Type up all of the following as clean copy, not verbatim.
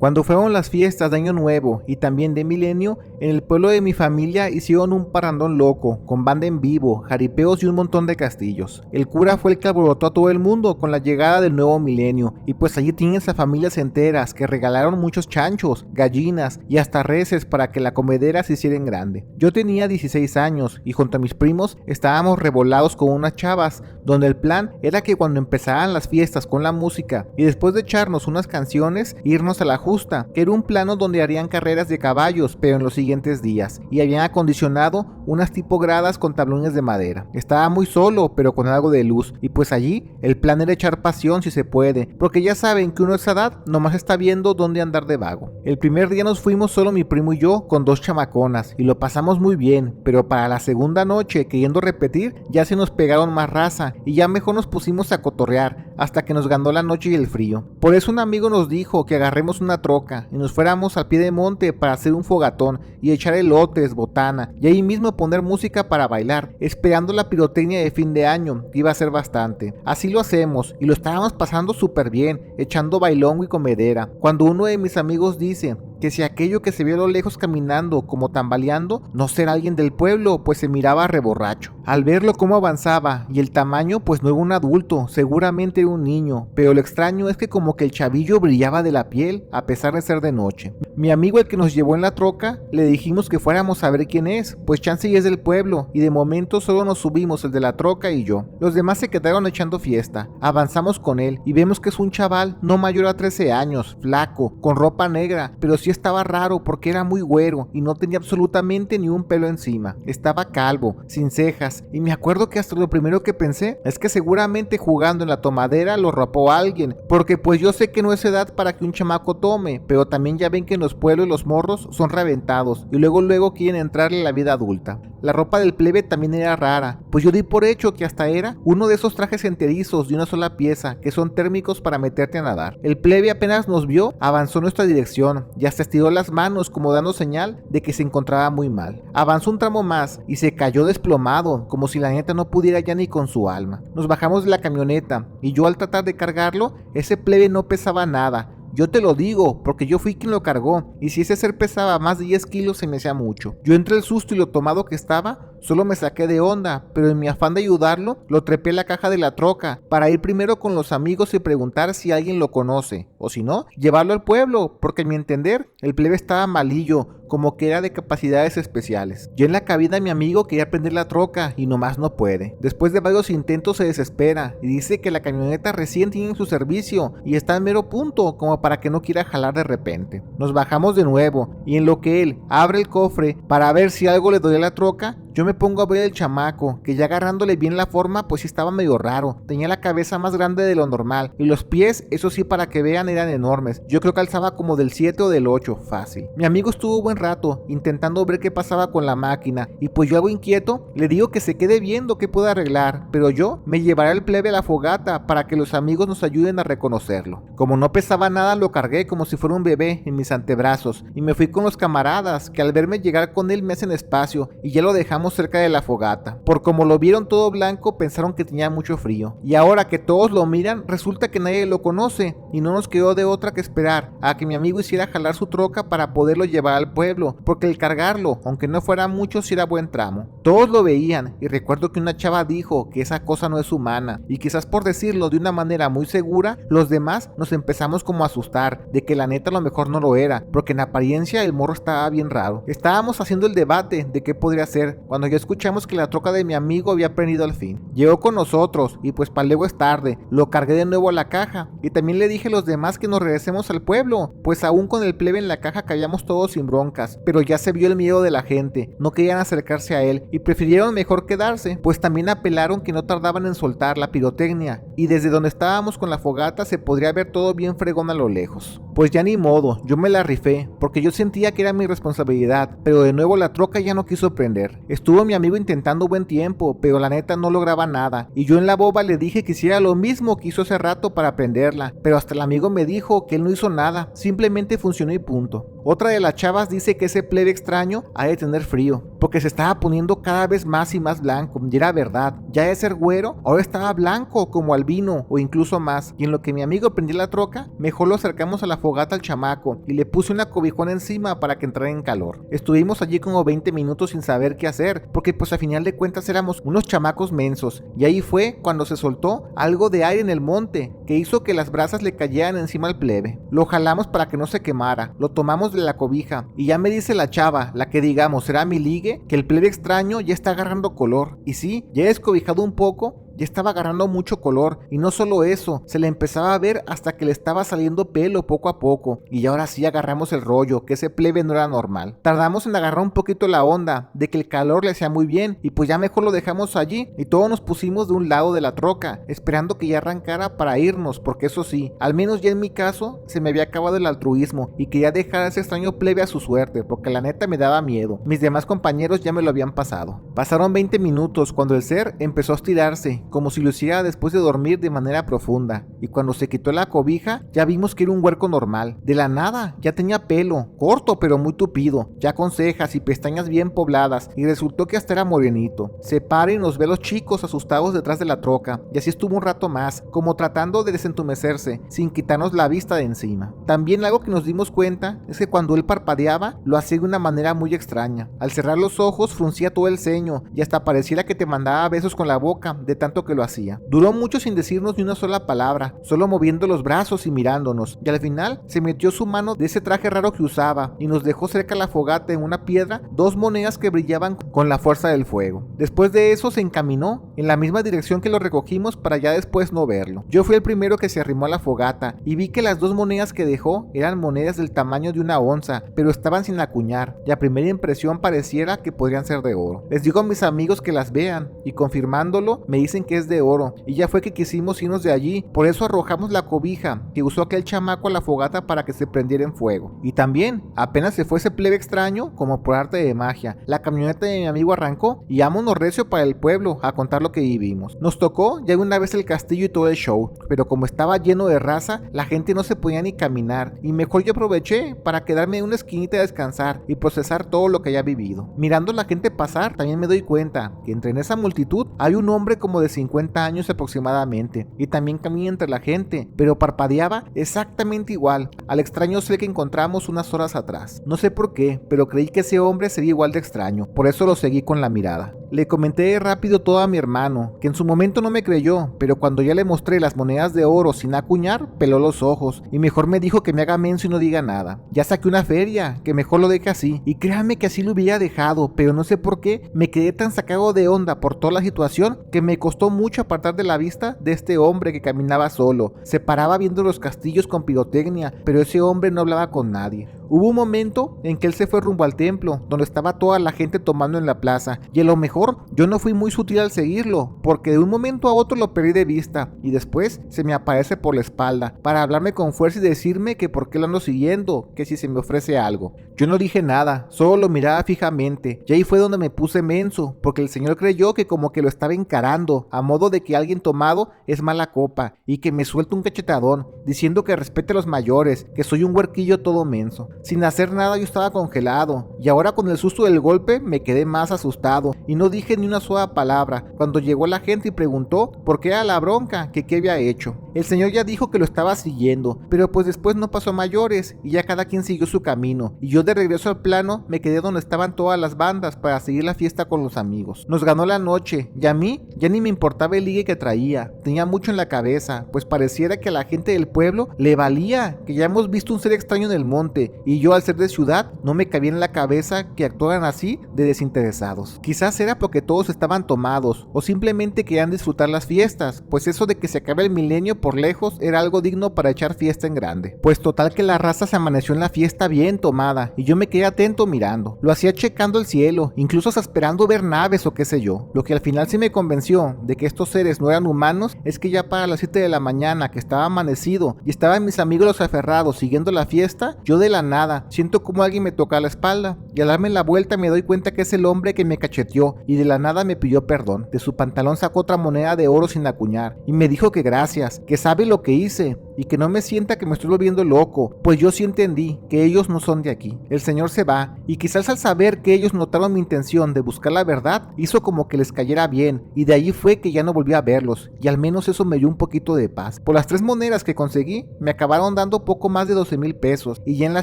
Cuando fueron las fiestas de Año Nuevo y también de Milenio, en el pueblo de mi familia hicieron un parrandón loco, con banda en vivo, jaripeos y un montón de castillos. El cura fue el que alborotó a todo el mundo con la llegada del nuevo milenio, y pues allí tienes a familias enteras que regalaron muchos chanchos, gallinas y hasta reses para que la comedera se hiciera en grande. Yo tenía 16 años y junto a mis primos estábamos revolados con unas chavas, donde el plan era que cuando empezaran las fiestas con la música y después de echarnos unas canciones, irnos a la justa, que era un plano donde harían carreras de caballos, pero en los siguientes días, y habían acondicionado unas tipo gradas con tablones de madera. Estaba muy solo, pero con algo de luz, y pues allí el plan era echar pasión si se puede, porque ya saben que uno a esa edad nomás está viendo dónde andar de vago. El primer día nos fuimos solo mi primo y yo con dos chamaconas, y lo pasamos muy bien, pero para la segunda noche, queriendo repetir, ya se nos pegaron más raza, y ya mejor nos pusimos a cotorrear, hasta que nos ganó la noche y el frío. Por eso un amigo nos dijo que agarremos una troca y nos fuéramos al pie de monte para hacer un fogatón y echar elotes, botana, y ahí mismo poner música para bailar, esperando la pirotecnia de fin de año, que iba a ser bastante. Así lo hacemos, y lo estábamos pasando súper bien, echando bailongo y comedera, cuando uno de mis amigos dice que si aquello que se vio a lo lejos caminando como tambaleando no será alguien del pueblo, pues se miraba reborracho. Al verlo cómo avanzaba y el tamaño, pues no era un adulto, seguramente era un niño, pero lo extraño es que como que el chavillo brillaba de la piel a pesar de ser de noche. Mi amigo, el que nos llevó en la troca, le dijimos que fuéramos a ver quién es, pues chance y es del pueblo, y de momento solo nos subimos el de la troca y yo. Los demás se quedaron echando fiesta. Avanzamos con él y vemos que es un chaval no mayor a 13 años, flaco, con ropa negra, pero sí estaba raro porque era muy güero y no tenía absolutamente ni un pelo encima. Estaba calvo, sin cejas, y me acuerdo que hasta lo primero que pensé es que seguramente jugando en la tomadera lo rapó alguien, porque pues yo sé que no es edad para que un chamaco tome, pero también ya ven que en los pueblos los morros son reventados y luego quieren entrarle a la vida adulta. La ropa del plebe también era rara, pues yo di por hecho que hasta era uno de esos trajes enterizos de una sola pieza que son térmicos para meterte a nadar. El plebe apenas nos vio, avanzó en nuestra dirección y hasta estiró las manos como dando señal de que se encontraba muy mal. Avanzó un tramo más y se cayó desplomado, como si la neta no pudiera ya ni con su alma. Nos bajamos de la camioneta y yo al tratar de cargarlo, ese plebe no pesaba nada. Yo te lo digo, porque yo fui quien lo cargó, y si ese ser pesaba más de 10 kilos se me hacía mucho. Yo entre el susto y lo tomado que estaba, solo me saqué de onda, pero en mi afán de ayudarlo, lo trepé en la caja de la troca, para ir primero con los amigos y preguntar si alguien lo conoce, o si no, llevarlo al pueblo, porque en mi entender, el plebe estaba malillo, como que era de capacidades especiales. Ya en la cabina mi amigo quería prender la troca y nomás no puede. Después de varios intentos se desespera y dice que la camioneta recién tiene su servicio y está en mero punto como para que no quiera jalar de repente. Nos bajamos de nuevo y en lo que él abre el cofre para ver si algo le dolía la troca, yo me pongo a ver el chamaco, que ya agarrándole bien la forma, pues sí estaba medio raro. Tenía la cabeza más grande de lo normal, y los pies, eso sí para que vean, eran enormes. Yo creo que alzaba como del 7 o del 8, fácil. Mi amigo estuvo buen rato, intentando ver qué pasaba con la máquina, y pues yo algo inquieto, le digo que se quede viendo qué puede arreglar, pero yo me llevaré al plebe a la fogata para que los amigos nos ayuden a reconocerlo. Como no pesaba nada, lo cargué como si fuera un bebé en mis antebrazos, y me fui con los camaradas, que al verme llegar con él me hacen espacio, y ya lo dejamos cerca de la fogata. Por como lo vieron todo blanco, pensaron que tenía mucho frío. Y ahora que todos lo miran, resulta que nadie lo conoce, y no nos quedó de otra que esperar a que mi amigo hiciera jalar su troca para poderlo llevar al pueblo, porque el cargarlo, aunque no fuera mucho, sí era buen tramo. Todos lo veían, y recuerdo que una chava dijo que esa cosa no es humana, y quizás por decirlo de una manera muy segura, los demás nos empezamos como a asustar, de que la neta a lo mejor no lo era, porque en apariencia el morro estaba bien raro. Estábamos haciendo el debate de qué podría ser, cuando ya escuchamos que la troca de mi amigo había prendido al fin. Llegó con nosotros y pues para luego es tarde, lo cargué de nuevo a la caja y también le dije a los demás que nos regresemos al pueblo, pues aún con el plebe en la caja caíamos todos sin broncas, pero ya se vio el miedo de la gente, no querían acercarse a él y prefirieron mejor quedarse, pues también apelaron que no tardaban en soltar la pirotecnia y desde donde estábamos con la fogata se podría ver todo bien fregón a lo lejos. Pues ya ni modo, yo me la rifé, porque yo sentía que era mi responsabilidad, pero de nuevo la troca ya no quiso prender. Estuvo mi amigo intentando buen tiempo, pero la neta no lograba nada, y yo en la boba le dije que hiciera lo mismo que hizo hace rato para prenderla, pero hasta el amigo me dijo que él no hizo nada, simplemente funcionó y punto. Otra de las chavas dice que ese plebe extraño ha de tener frío, porque se estaba poniendo cada vez más y más blanco, y era verdad, ya de ser güero, ahora estaba blanco como albino o incluso más, y en lo que mi amigo prendía la troca, mejor lo acercamos a la fogata al chamaco y le puse una cobijona encima para que entrara en calor. Estuvimos allí como 20 minutos sin saber qué hacer, porque pues a final de cuentas éramos unos chamacos mensos, y ahí fue cuando se soltó algo de aire en el monte, que hizo que las brasas le cayeran encima al plebe. Lo jalamos para que no se quemara, lo tomamos de la cobija, y ya me dice la chava, la que digamos será mi ligue, que el plebe extraño ya está agarrando color, y sí, ya he descobijado un poco, ya estaba agarrando mucho color, y no solo eso, se le empezaba a ver hasta que le estaba saliendo pelo poco a poco, y ahora sí agarramos el rollo, que ese plebe no era normal. Tardamos en agarrar un poquito la onda, de que el calor le hacía muy bien, y pues ya mejor lo dejamos allí, y todos nos pusimos de un lado de la troca, esperando que ya arrancara para irnos, porque eso sí, al menos ya en mi caso, se me había acabado el altruismo, y quería dejar a ese extraño plebe a su suerte, porque la neta me daba miedo. Mis demás compañeros ya me lo habían pasado. Pasaron 20 minutos cuando el ser empezó a estirarse, como si lo hiciera después de dormir de manera profunda, y cuando se quitó la cobija ya vimos que era un huerco normal. De la nada ya tenía pelo, corto pero muy tupido, ya con cejas y pestañas bien pobladas, y resultó que hasta era morenito. Se para y nos ve a los chicos asustados detrás de la troca, y así estuvo un rato más, como tratando de desentumecerse, sin quitarnos la vista de encima. También algo que nos dimos cuenta es que cuando él parpadeaba, lo hacía de una manera muy extraña. Al cerrar los ojos fruncía todo el ceño, y hasta pareciera que te mandaba besos con la boca, de tanto que lo hacía. Duró mucho sin decirnos ni una sola palabra, solo moviendo los brazos y mirándonos, y al final se metió su mano de ese traje raro que usaba y nos dejó cerca de la fogata en una piedra 2 monedas que brillaban con la fuerza del fuego. Después de eso se encaminó en la misma dirección que lo recogimos para ya después no verlo. Yo fui el primero que se arrimó a la fogata y vi que las 2 monedas que dejó eran monedas del tamaño de una onza, pero estaban sin acuñar, y a primera impresión pareciera que podrían ser de oro. Les digo a mis amigos que las vean, y confirmándolo me dicen que es de oro, y ya fue que quisimos irnos de allí, por eso arrojamos la cobija que usó aquel chamaco a la fogata para que se prendiera en fuego. Y también, apenas se fue ese plebe extraño, como por arte de magia, la camioneta de mi amigo arrancó y vámonos recio para el pueblo a contar lo que vivimos. Nos tocó ya una vez el castillo y todo el show, pero como estaba lleno de raza, la gente no se podía ni caminar, y mejor yo aproveché para quedarme en una esquinita a descansar y procesar todo lo que había vivido. Mirando a la gente pasar, también me doy cuenta que entre en esa multitud hay un hombre como de 50 años aproximadamente, y también camina entre la gente, pero parpadeaba exactamente igual al extraño ser que encontramos unas horas atrás. No sé por qué, pero creí que ese hombre sería igual de extraño, por eso lo seguí con la mirada. Le comenté rápido todo a mi hermano, que en su momento no me creyó, pero cuando ya le mostré las monedas de oro sin acuñar, peló los ojos, y mejor me dijo que me haga menso y no diga nada. Ya saqué una feria, que mejor lo deje así, y créanme que así lo hubiera dejado, pero no sé por qué, me quedé tan sacado de onda por toda la situación, que me costó mucho apartar de la vista de este hombre que caminaba solo. Se paraba viendo los castillos con pirotecnia, pero ese hombre no hablaba con nadie. Hubo un momento en que él se fue rumbo al templo, donde estaba toda la gente tomando en la plaza, y a lo mejor yo no fui muy sutil al seguirlo, porque de un momento a otro lo perdí de vista, y después se me aparece por la espalda, para hablarme con fuerza y decirme que por qué lo ando siguiendo, que si se me ofrece algo. Yo no dije nada, solo lo miraba fijamente, y ahí fue donde me puse menso, porque el señor creyó que como que lo estaba encarando, a modo de que alguien tomado es mala copa, y que me suelta un cachetadón, diciendo que respete a los mayores, que soy un huerquillo todo menso. Sin hacer nada yo estaba congelado, y ahora con el susto del golpe me quedé más asustado, y no dije ni una sola palabra, cuando llegó la gente y preguntó por qué era la bronca, que qué había hecho. El señor ya dijo que lo estaba siguiendo, pero pues después no pasó a mayores, y ya cada quien siguió su camino, y yo de regreso al plano me quedé donde estaban todas las bandas para seguir la fiesta con los amigos. Nos ganó la noche, y a mí ya ni me importaba el ligue que traía, tenía mucho en la cabeza, pues pareciera que a la gente del pueblo le valía, que ya hemos visto un ser extraño en el monte, y yo al ser de ciudad no me cabía en la cabeza que actuaran así de desinteresados. Quizás era porque todos estaban tomados, o simplemente querían disfrutar las fiestas, pues eso de que se acabe el milenio por lejos era algo digno para echar fiesta en grande. Pues total que la raza se amaneció en la fiesta bien tomada, y yo me quedé atento mirando. Lo hacía checando el cielo, incluso hasta esperando ver naves o qué sé yo. Lo que al final sí me convenció de que estos seres no eran humanos es que ya para las 7 de la mañana, que estaba amanecido y estaban mis amigos los aferrados siguiendo la fiesta, yo de la nada siento como alguien me toca la espalda, y al darme la vuelta me doy cuenta que es el hombre que me cacheteó, y de la nada me pidió perdón. De su pantalón sacó otra moneda de oro sin acuñar, y me dijo que gracias, que sabe lo que hice, y que no me sienta que me estoy volviendo loco, pues yo sí entendí que ellos no son de aquí. El señor se va, y quizás al saber que ellos notaron mi intención de buscar la verdad, hizo como que les cayera bien, y de allí fue que ya no volví a verlos, y al menos eso me dio un poquito de paz. Por las 3 monedas que conseguí, me acabaron dando poco más de 12,000 pesos, y ya en la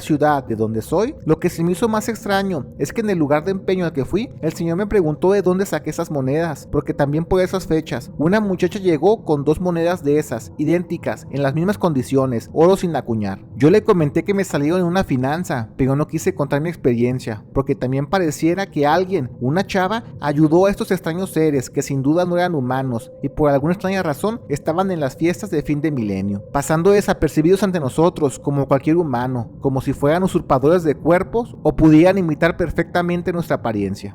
ciudad de donde soy, lo que se me hizo más extraño es que en el lugar de empeño al que fui, el señor me preguntó de dónde saqué esas monedas, porque también por esas fechas, una muchacha llegó con 2 monedas de esas, idénticas, en las mismas condiciones, oro sin acuñar. Yo le comenté que me salieron en una finanza, pero no quise contar mi experiencia, porque también pareciera que alguien, una chava, ayudó a estos extraños seres que sin duda no eran humanos y por alguna extraña razón estaban en las fiestas de fin de milenio, pasando desapercibidos ante nosotros como cualquier humano, como si fueran usurpadores de cuerpos o pudieran imitar perfectamente nuestra apariencia.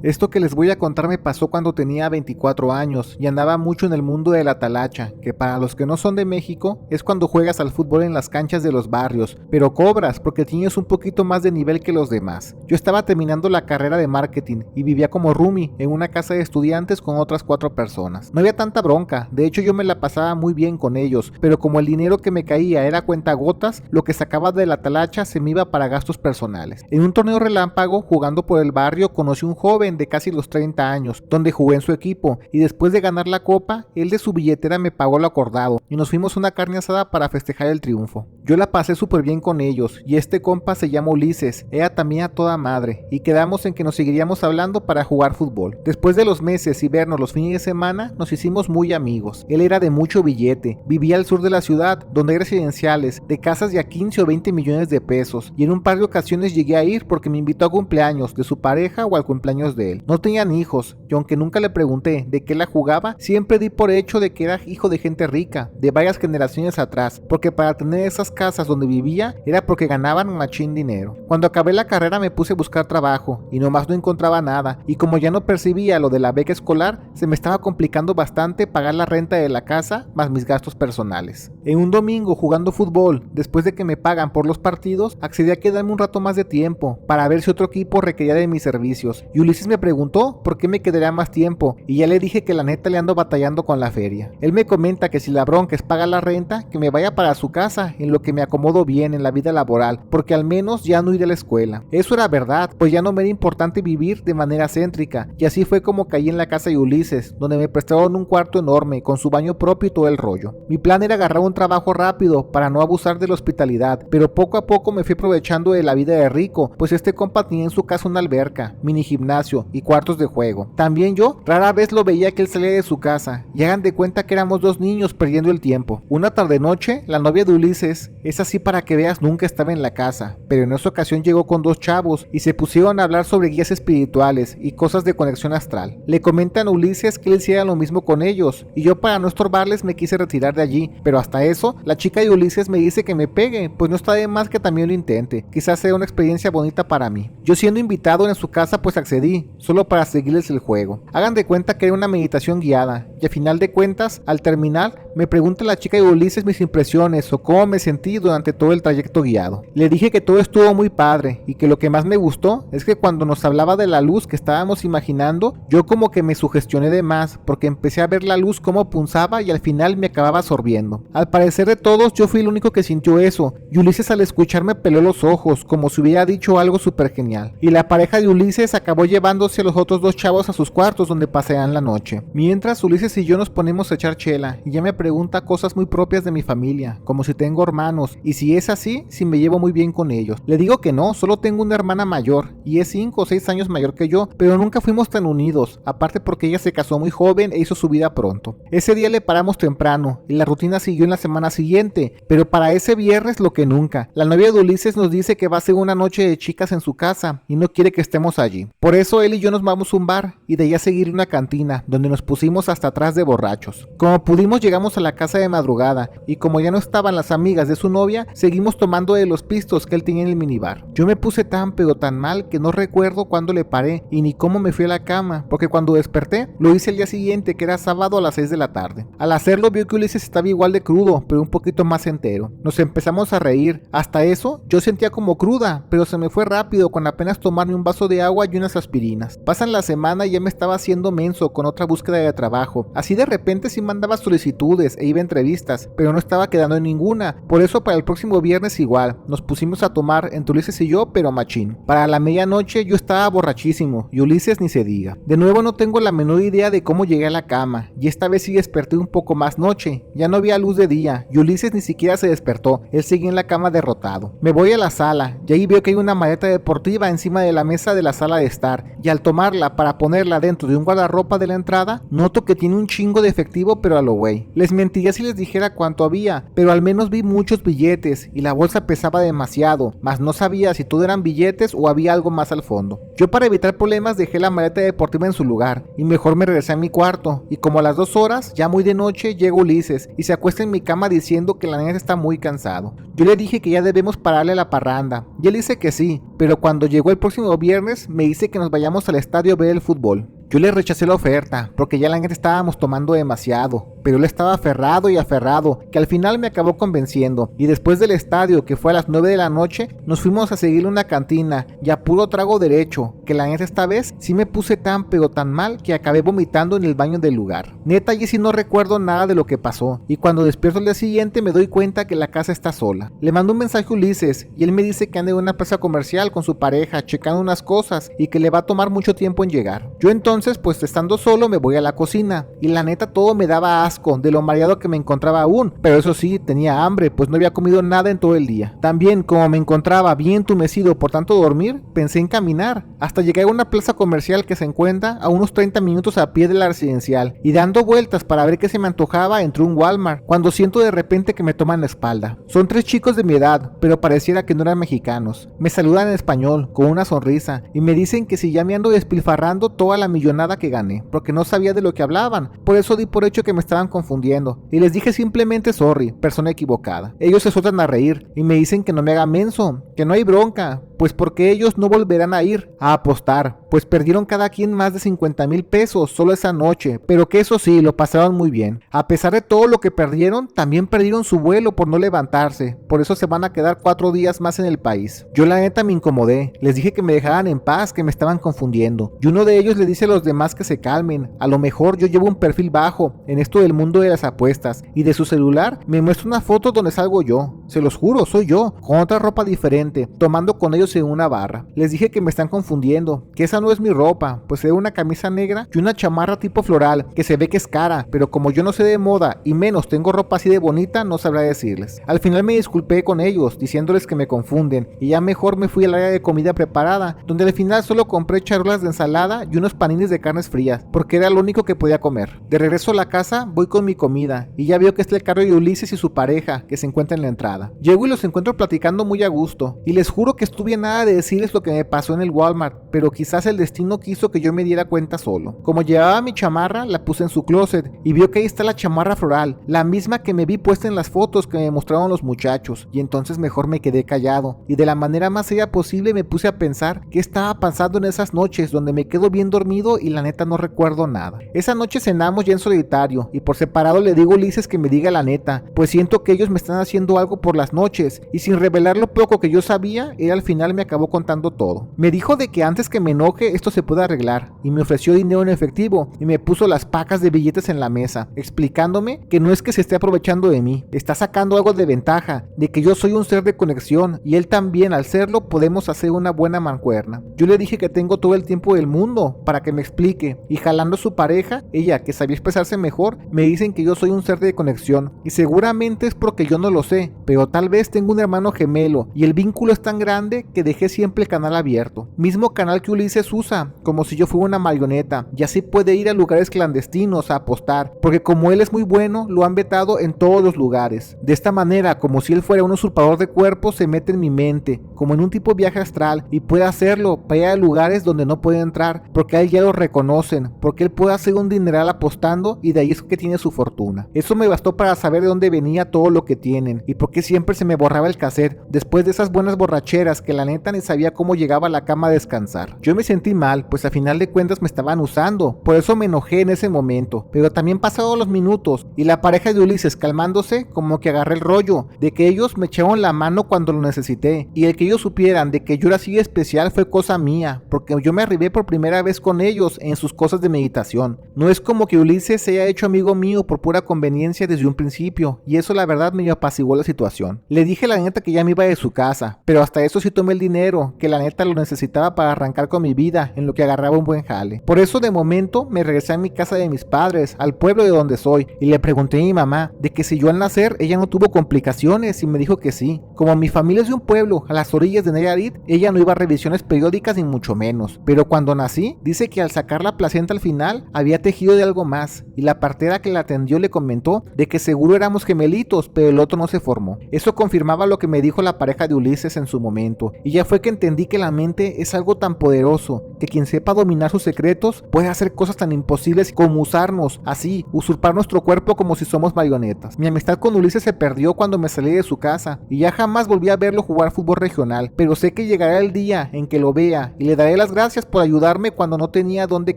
Esto que les voy a contar me pasó cuando tenía 24 años y andaba mucho en el mundo de la talacha, que para los que no son de México es cuando juegas al fútbol en las canchas de los barrios, pero cobras porque tienes un poquito más de nivel que los demás. Yo estaba terminando la carrera de marketing y vivía como roomie en una casa de estudiantes con otras 4 personas. No había tanta bronca, de hecho yo me la pasaba muy bien con ellos, pero como el dinero que me caía era cuentagotas, lo que sacaba de la talacha se me iba para gastos personales. En un torneo relámpago, jugando por el barrio, conocí un joven de casi los 30 años, donde jugué en su equipo, y después de ganar la copa, él de su billetera me pagó lo acordado, y nos fuimos a una carne asada para festejar el triunfo. Yo la pasé súper bien con ellos, y este compa se llama Ulises, era también a toda madre, y quedamos en que nos seguiríamos hablando para jugar fútbol. Después de los meses y vernos los fines de semana, nos hicimos muy amigos. Él era de mucho billete, vivía al sur de la ciudad, donde hay residenciales, de casas de a 15 o 20 millones de pesos, y en un par de ocasiones llegué a ir porque me invitó a cumpleaños de su pareja o al cumpleaños de él. No tenían hijos, y aunque nunca le pregunté de qué la jugaba, siempre di por hecho de que era hijo de gente rica, de varias generaciones atrás, porque para tener esas casas donde vivía era porque ganaban un machín dinero. Cuando acabé la carrera me puse a buscar trabajo, y nomás no encontraba nada, y como ya no percibía lo de la beca escolar, se me estaba complicando bastante pagar la renta de la casa, más mis gastos personales. En un domingo jugando fútbol, después de que me pagan por los partidos, accedí a quedarme un rato más de tiempo, para ver si otro equipo requería de mis servicios, y Ulises me preguntó por qué me quedaría más tiempo, y ya le dije que la neta le ando batallando con la feria. Él me comenta que si la bronca es pagar la renta, que me vaya para su casa, en lo que me acomodo bien en la vida laboral, porque al menos ya no iré a la escuela. Eso era verdad, pues ya no me era importante vivir de manera céntrica, y así fue como caí en la casa de Ulises, donde me prestaron un cuarto enorme, con su baño propio y todo el rollo. Mi plan era agarrar un trabajo rápido, para no abusar de la hospitalidad, pero poco a poco me fui aprovechando de la vida de rico, pues este compa tenía en su casa una alberca, mini gimnasio y cuartos de juego. También yo rara vez lo veía que él salía de su casa, y hagan de cuenta que éramos 2 niños perdiendo el tiempo. Una tarde noche, la novia de Ulises, es así para que veas, nunca estaba en la casa, pero en esa ocasión llegó con 2 chavos y se pusieron a hablar sobre guías espirituales y cosas de conexión astral. Le comentan a Ulises que él hiciera lo mismo con ellos, y yo para no estorbarles me quise retirar de allí, pero hasta eso, la chica de Ulises me dice que me pegue, pues no está de más que también lo intente, quizás sea una experiencia bonita para mí. Yo siendo invitado en su casa pues accedí, solo para seguirles el juego. Hagan de cuenta que era una meditación guiada, y a final de cuentas, al terminar, me pregunta la chica de Ulises mis impresiones o cómo me sentí durante todo el trayecto guiado. Le dije que todo estuvo muy padre, y que lo que más me gustó es que cuando nos hablaba de la luz que estábamos imaginando, yo como que me sugestioné de más, porque empecé a ver la luz cómo punzaba y al final me acababa absorbiendo. Al parecer de todos, yo fui el único que sintió eso, y Ulises al escucharme peló los ojos, como si hubiera dicho algo súper genial. Y la pareja de Ulises acabó llevándose a los otros 2 chavos a sus cuartos donde pasean la noche. Mientras Ulises y yo nos ponemos a echar chela, y ya me pregunta cosas muy propias de mi familia, como si tengo hermanos, y si es así, si me llevo muy bien con ellos. Le digo que no, solo tengo una hermana mayor, y es 5 o 6 años mayor que yo, pero nunca fuimos tan unidos, aparte porque ella se casó muy joven e hizo su vida pronto. Ese día le paramos temprano, y la rutina siguió en la semana siguiente, pero para ese viernes lo que nunca. La novia de Ulises nos dice que va a ser una noche de chicas en su casa, y no quiere que estemos allí. Por eso él y yo nos vamos a un bar, y de ahí a seguir una cantina, donde nos pusimos hasta atrás de borrachos. Como pudimos llegamos llegamos a la casa de madrugada y como ya no estaban las amigas de su novia, seguimos tomando de los pistos que él tenía en el minibar. Yo me puse tan pero tan mal que no recuerdo cuándo le paré y ni cómo me fui a la cama, porque cuando desperté lo hice el día siguiente, que era sábado a las 6 de la tarde. Al hacerlo vio que Ulises estaba igual de crudo, pero un poquito más entero. Nos empezamos a reír. Hasta eso yo sentía como cruda, pero se me fue rápido con apenas tomarme un vaso de agua y unas aspirinas. Pasan la semana y ya me estaba haciendo menso con otra búsqueda de trabajo. Así de repente sí mandaba solicitudes e iba a entrevistas, pero no estaba quedando en ninguna. Por eso para el próximo viernes igual, nos pusimos a tomar entre Ulises y yo, pero machín. Para la medianoche yo estaba borrachísimo y Ulises ni se diga. De nuevo no tengo la menor idea de cómo llegué a la cama, y esta vez sí desperté un poco más noche. Ya no había luz de día y Ulises ni siquiera se despertó, él seguía en la cama derrotado. Me voy a la sala y ahí veo que hay una maleta deportiva encima de la mesa de la sala de estar, y al tomarla para ponerla dentro de un guardarropa de la entrada, noto que tiene un chingo de efectivo, pero a lo güey. Les mentiría si les dijera cuánto había, pero al menos vi muchos billetes y la bolsa pesaba demasiado, mas no sabía si todo eran billetes o había algo más al fondo. Yo, para evitar problemas, dejé la maleta deportiva en su lugar y mejor me regresé a mi cuarto, y como a las 2 horas, ya muy de noche, llega Ulises y se acuesta en mi cama diciendo que la neta está muy cansado. Yo le dije que ya debemos pararle a la parranda y él dice que sí, pero cuando llegó el próximo viernes me dice que nos vayamos al estadio a ver el fútbol. Yo le rechacé la oferta, porque ya la neta estábamos tomando demasiado, pero él estaba aferrado y aferrado, que al final me acabó convenciendo, y después del estadio, que fue a las 9 de la noche, nos fuimos a seguirle una cantina, y a puro trago derecho, que la neta esta vez sí me puse tan pero tan mal que acabé vomitando en el baño del lugar. Neta, y sí no recuerdo nada de lo que pasó, y cuando despierto el día siguiente me doy cuenta que la casa está sola. Le mando un mensaje a Ulises, y él me dice que anda en una plaza comercial con su pareja, checando unas cosas, y que le va a tomar mucho tiempo en llegar. Yo entonces, pues estando solo, me voy a la cocina y la neta todo me daba asco de lo mareado que me encontraba aún, pero eso sí, tenía hambre, pues no había comido nada en todo el día. También, como me encontraba bien entumecido por tanto dormir, pensé en caminar, hasta llegué a una plaza comercial que se encuentra a unos 30 minutos a pie de la residencial, y dando vueltas para ver qué se me antojaba, entré a un Walmart, cuando siento de repente que me toman la espalda. Son 3 chicos de mi edad, pero pareciera que no eran mexicanos. Me saludan en español, con una sonrisa, y me dicen que si ya me ando despilfarrando toda la millonada que gané, porque no sabía de lo que hablaban, por eso di por hecho que me estaban confundiendo, y les dije simplemente sorry, persona equivocada. Ellos se sueltan a reír, y me dicen que no me haga menso, que no hay bronca, pues porque ellos no volverán a ir a apostar, pues perdieron cada quien más de 50,000 pesos solo esa noche, pero que eso sí, lo pasaron muy bien. A pesar de todo lo que perdieron, también perdieron su vuelo por no levantarse, por eso se van a quedar 4 días más en el país. Yo la neta me incomodé, les dije que me dejaran en paz, que me estaban confundiendo, y uno de ellos le dice a los demás que se calmen, a lo mejor yo llevo un perfil bajo en esto del mundo de las apuestas, y de su celular me muestra una foto donde salgo yo, se los juro, soy yo, con otra ropa diferente, tomando con ellos en una barra. Les dije que me están confundiendo, que esa no es mi ropa, pues es una camisa negra y una chamarra tipo floral, que se ve que es cara, pero como yo no sé de moda y menos tengo ropa así de bonita, no sabrá decirles. Al final me disculpé con ellos, diciéndoles que me confunden, y ya mejor me fui al área de comida preparada, donde al final solo compré charolas de ensalada y unos panines de carnes frías, porque era lo único que podía comer. De regreso a la casa, voy con mi comida, y ya veo que está el carro de Ulises y su pareja, que se encuentra en la entrada. Llego y los encuentro platicando muy a gusto, y les juro que estuve a nada de decirles lo que me pasó en el Walmart, pero quizás el destino quiso que yo me diera cuenta solo. Como llevaba mi chamarra, la puse en su closet, y vio que ahí está la chamarra floral, la misma que me vi puesta en las fotos que me mostraron los muchachos, y entonces mejor me quedé callado, y de la manera más seria posible me puse a pensar qué estaba pasando en esas noches donde me quedo bien dormido y la neta no recuerdo nada. Esa noche cenamos ya en solitario, y por separado le digo a Ulises que me diga la neta, pues siento que ellos me están haciendo algo por las noches, y sin revelar lo poco que yo sabía, él al final me acabó contando todo. Me dijo de que antes que me enoje esto se puede arreglar, y me ofreció dinero en efectivo, y me puso las pacas de billetes en la mesa, explicándome que no es que se esté aprovechando de mí, está sacando algo de ventaja, de que yo soy un ser de conexión, y él también, al serlo, podemos hacer una buena mancuerna. Yo le dije que tengo todo el tiempo del mundo para que me explique, y jalando a su pareja, ella, que sabía expresarse mejor, me dicen que yo soy un ser de conexión, y seguramente es porque yo no lo sé, pero tal vez tengo un hermano gemelo, y el vínculo es tan grande que dejé siempre el canal abierto, mismo canal que Ulises usa, como si yo fuera una marioneta, y así puede ir a lugares clandestinos a apostar, porque como él es muy bueno, lo han vetado en todos los lugares. De esta manera, como si él fuera un usurpador de cuerpos, se mete en mi mente, como en un tipo viaje astral, y puede hacerlo para ir a lugares donde no puede entrar, porque a él ya lo lo reconocen, porque él puede hacer un dineral apostando y de ahí es que tiene su fortuna. Eso me bastó para saber de dónde venía todo lo que tienen y por qué siempre se me borraba el cassette después de esas buenas borracheras que la neta ni sabía cómo llegaba a la cama a descansar. Yo me sentí mal, pues a final de cuentas me estaban usando, por eso me enojé en ese momento, pero también pasaron los minutos y la pareja de Ulises calmándose, como que agarré el rollo de que ellos me echaron la mano cuando lo necesité, y el que ellos supieran de que yo era así especial fue cosa mía, porque yo me arribé por primera vez con ellos en sus cosas de meditación. No es como que Ulises se haya hecho amigo mío por pura conveniencia desde un principio, y eso la verdad me apaciguó la situación. Le dije la neta que ya me iba de su casa, pero hasta eso sí tomé el dinero, que la neta lo necesitaba para arrancar con mi vida, en lo que agarraba un buen jale. Por eso de momento me regresé a mi casa de mis padres, al pueblo de donde soy, y le pregunté a mi mamá de que si yo al nacer ella no tuvo complicaciones, y me dijo que sí. Como mi familia es de un pueblo a las orillas de Nayarit, ella no iba a revisiones periódicas ni mucho menos, pero cuando nací, dice que al sacar la placenta al final, había tejido de algo más, y la partera que la atendió le comentó de que seguro éramos gemelitos, pero el otro no se formó. Eso confirmaba lo que me dijo la pareja de Ulises en su momento, y ya fue que entendí que la mente es algo tan poderoso, que quien sepa dominar sus secretos puede hacer cosas tan imposibles como usarnos, así, usurpar nuestro cuerpo como si somos marionetas. Mi amistad con Ulises se perdió cuando me salí de su casa, y ya jamás volví a verlo jugar fútbol regional, pero sé que llegará el día en que lo vea, y le daré las gracias por ayudarme cuando no tenía dónde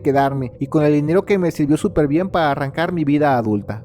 quedarme, y con el dinero que me sirvió súper bien para arrancar mi vida adulta.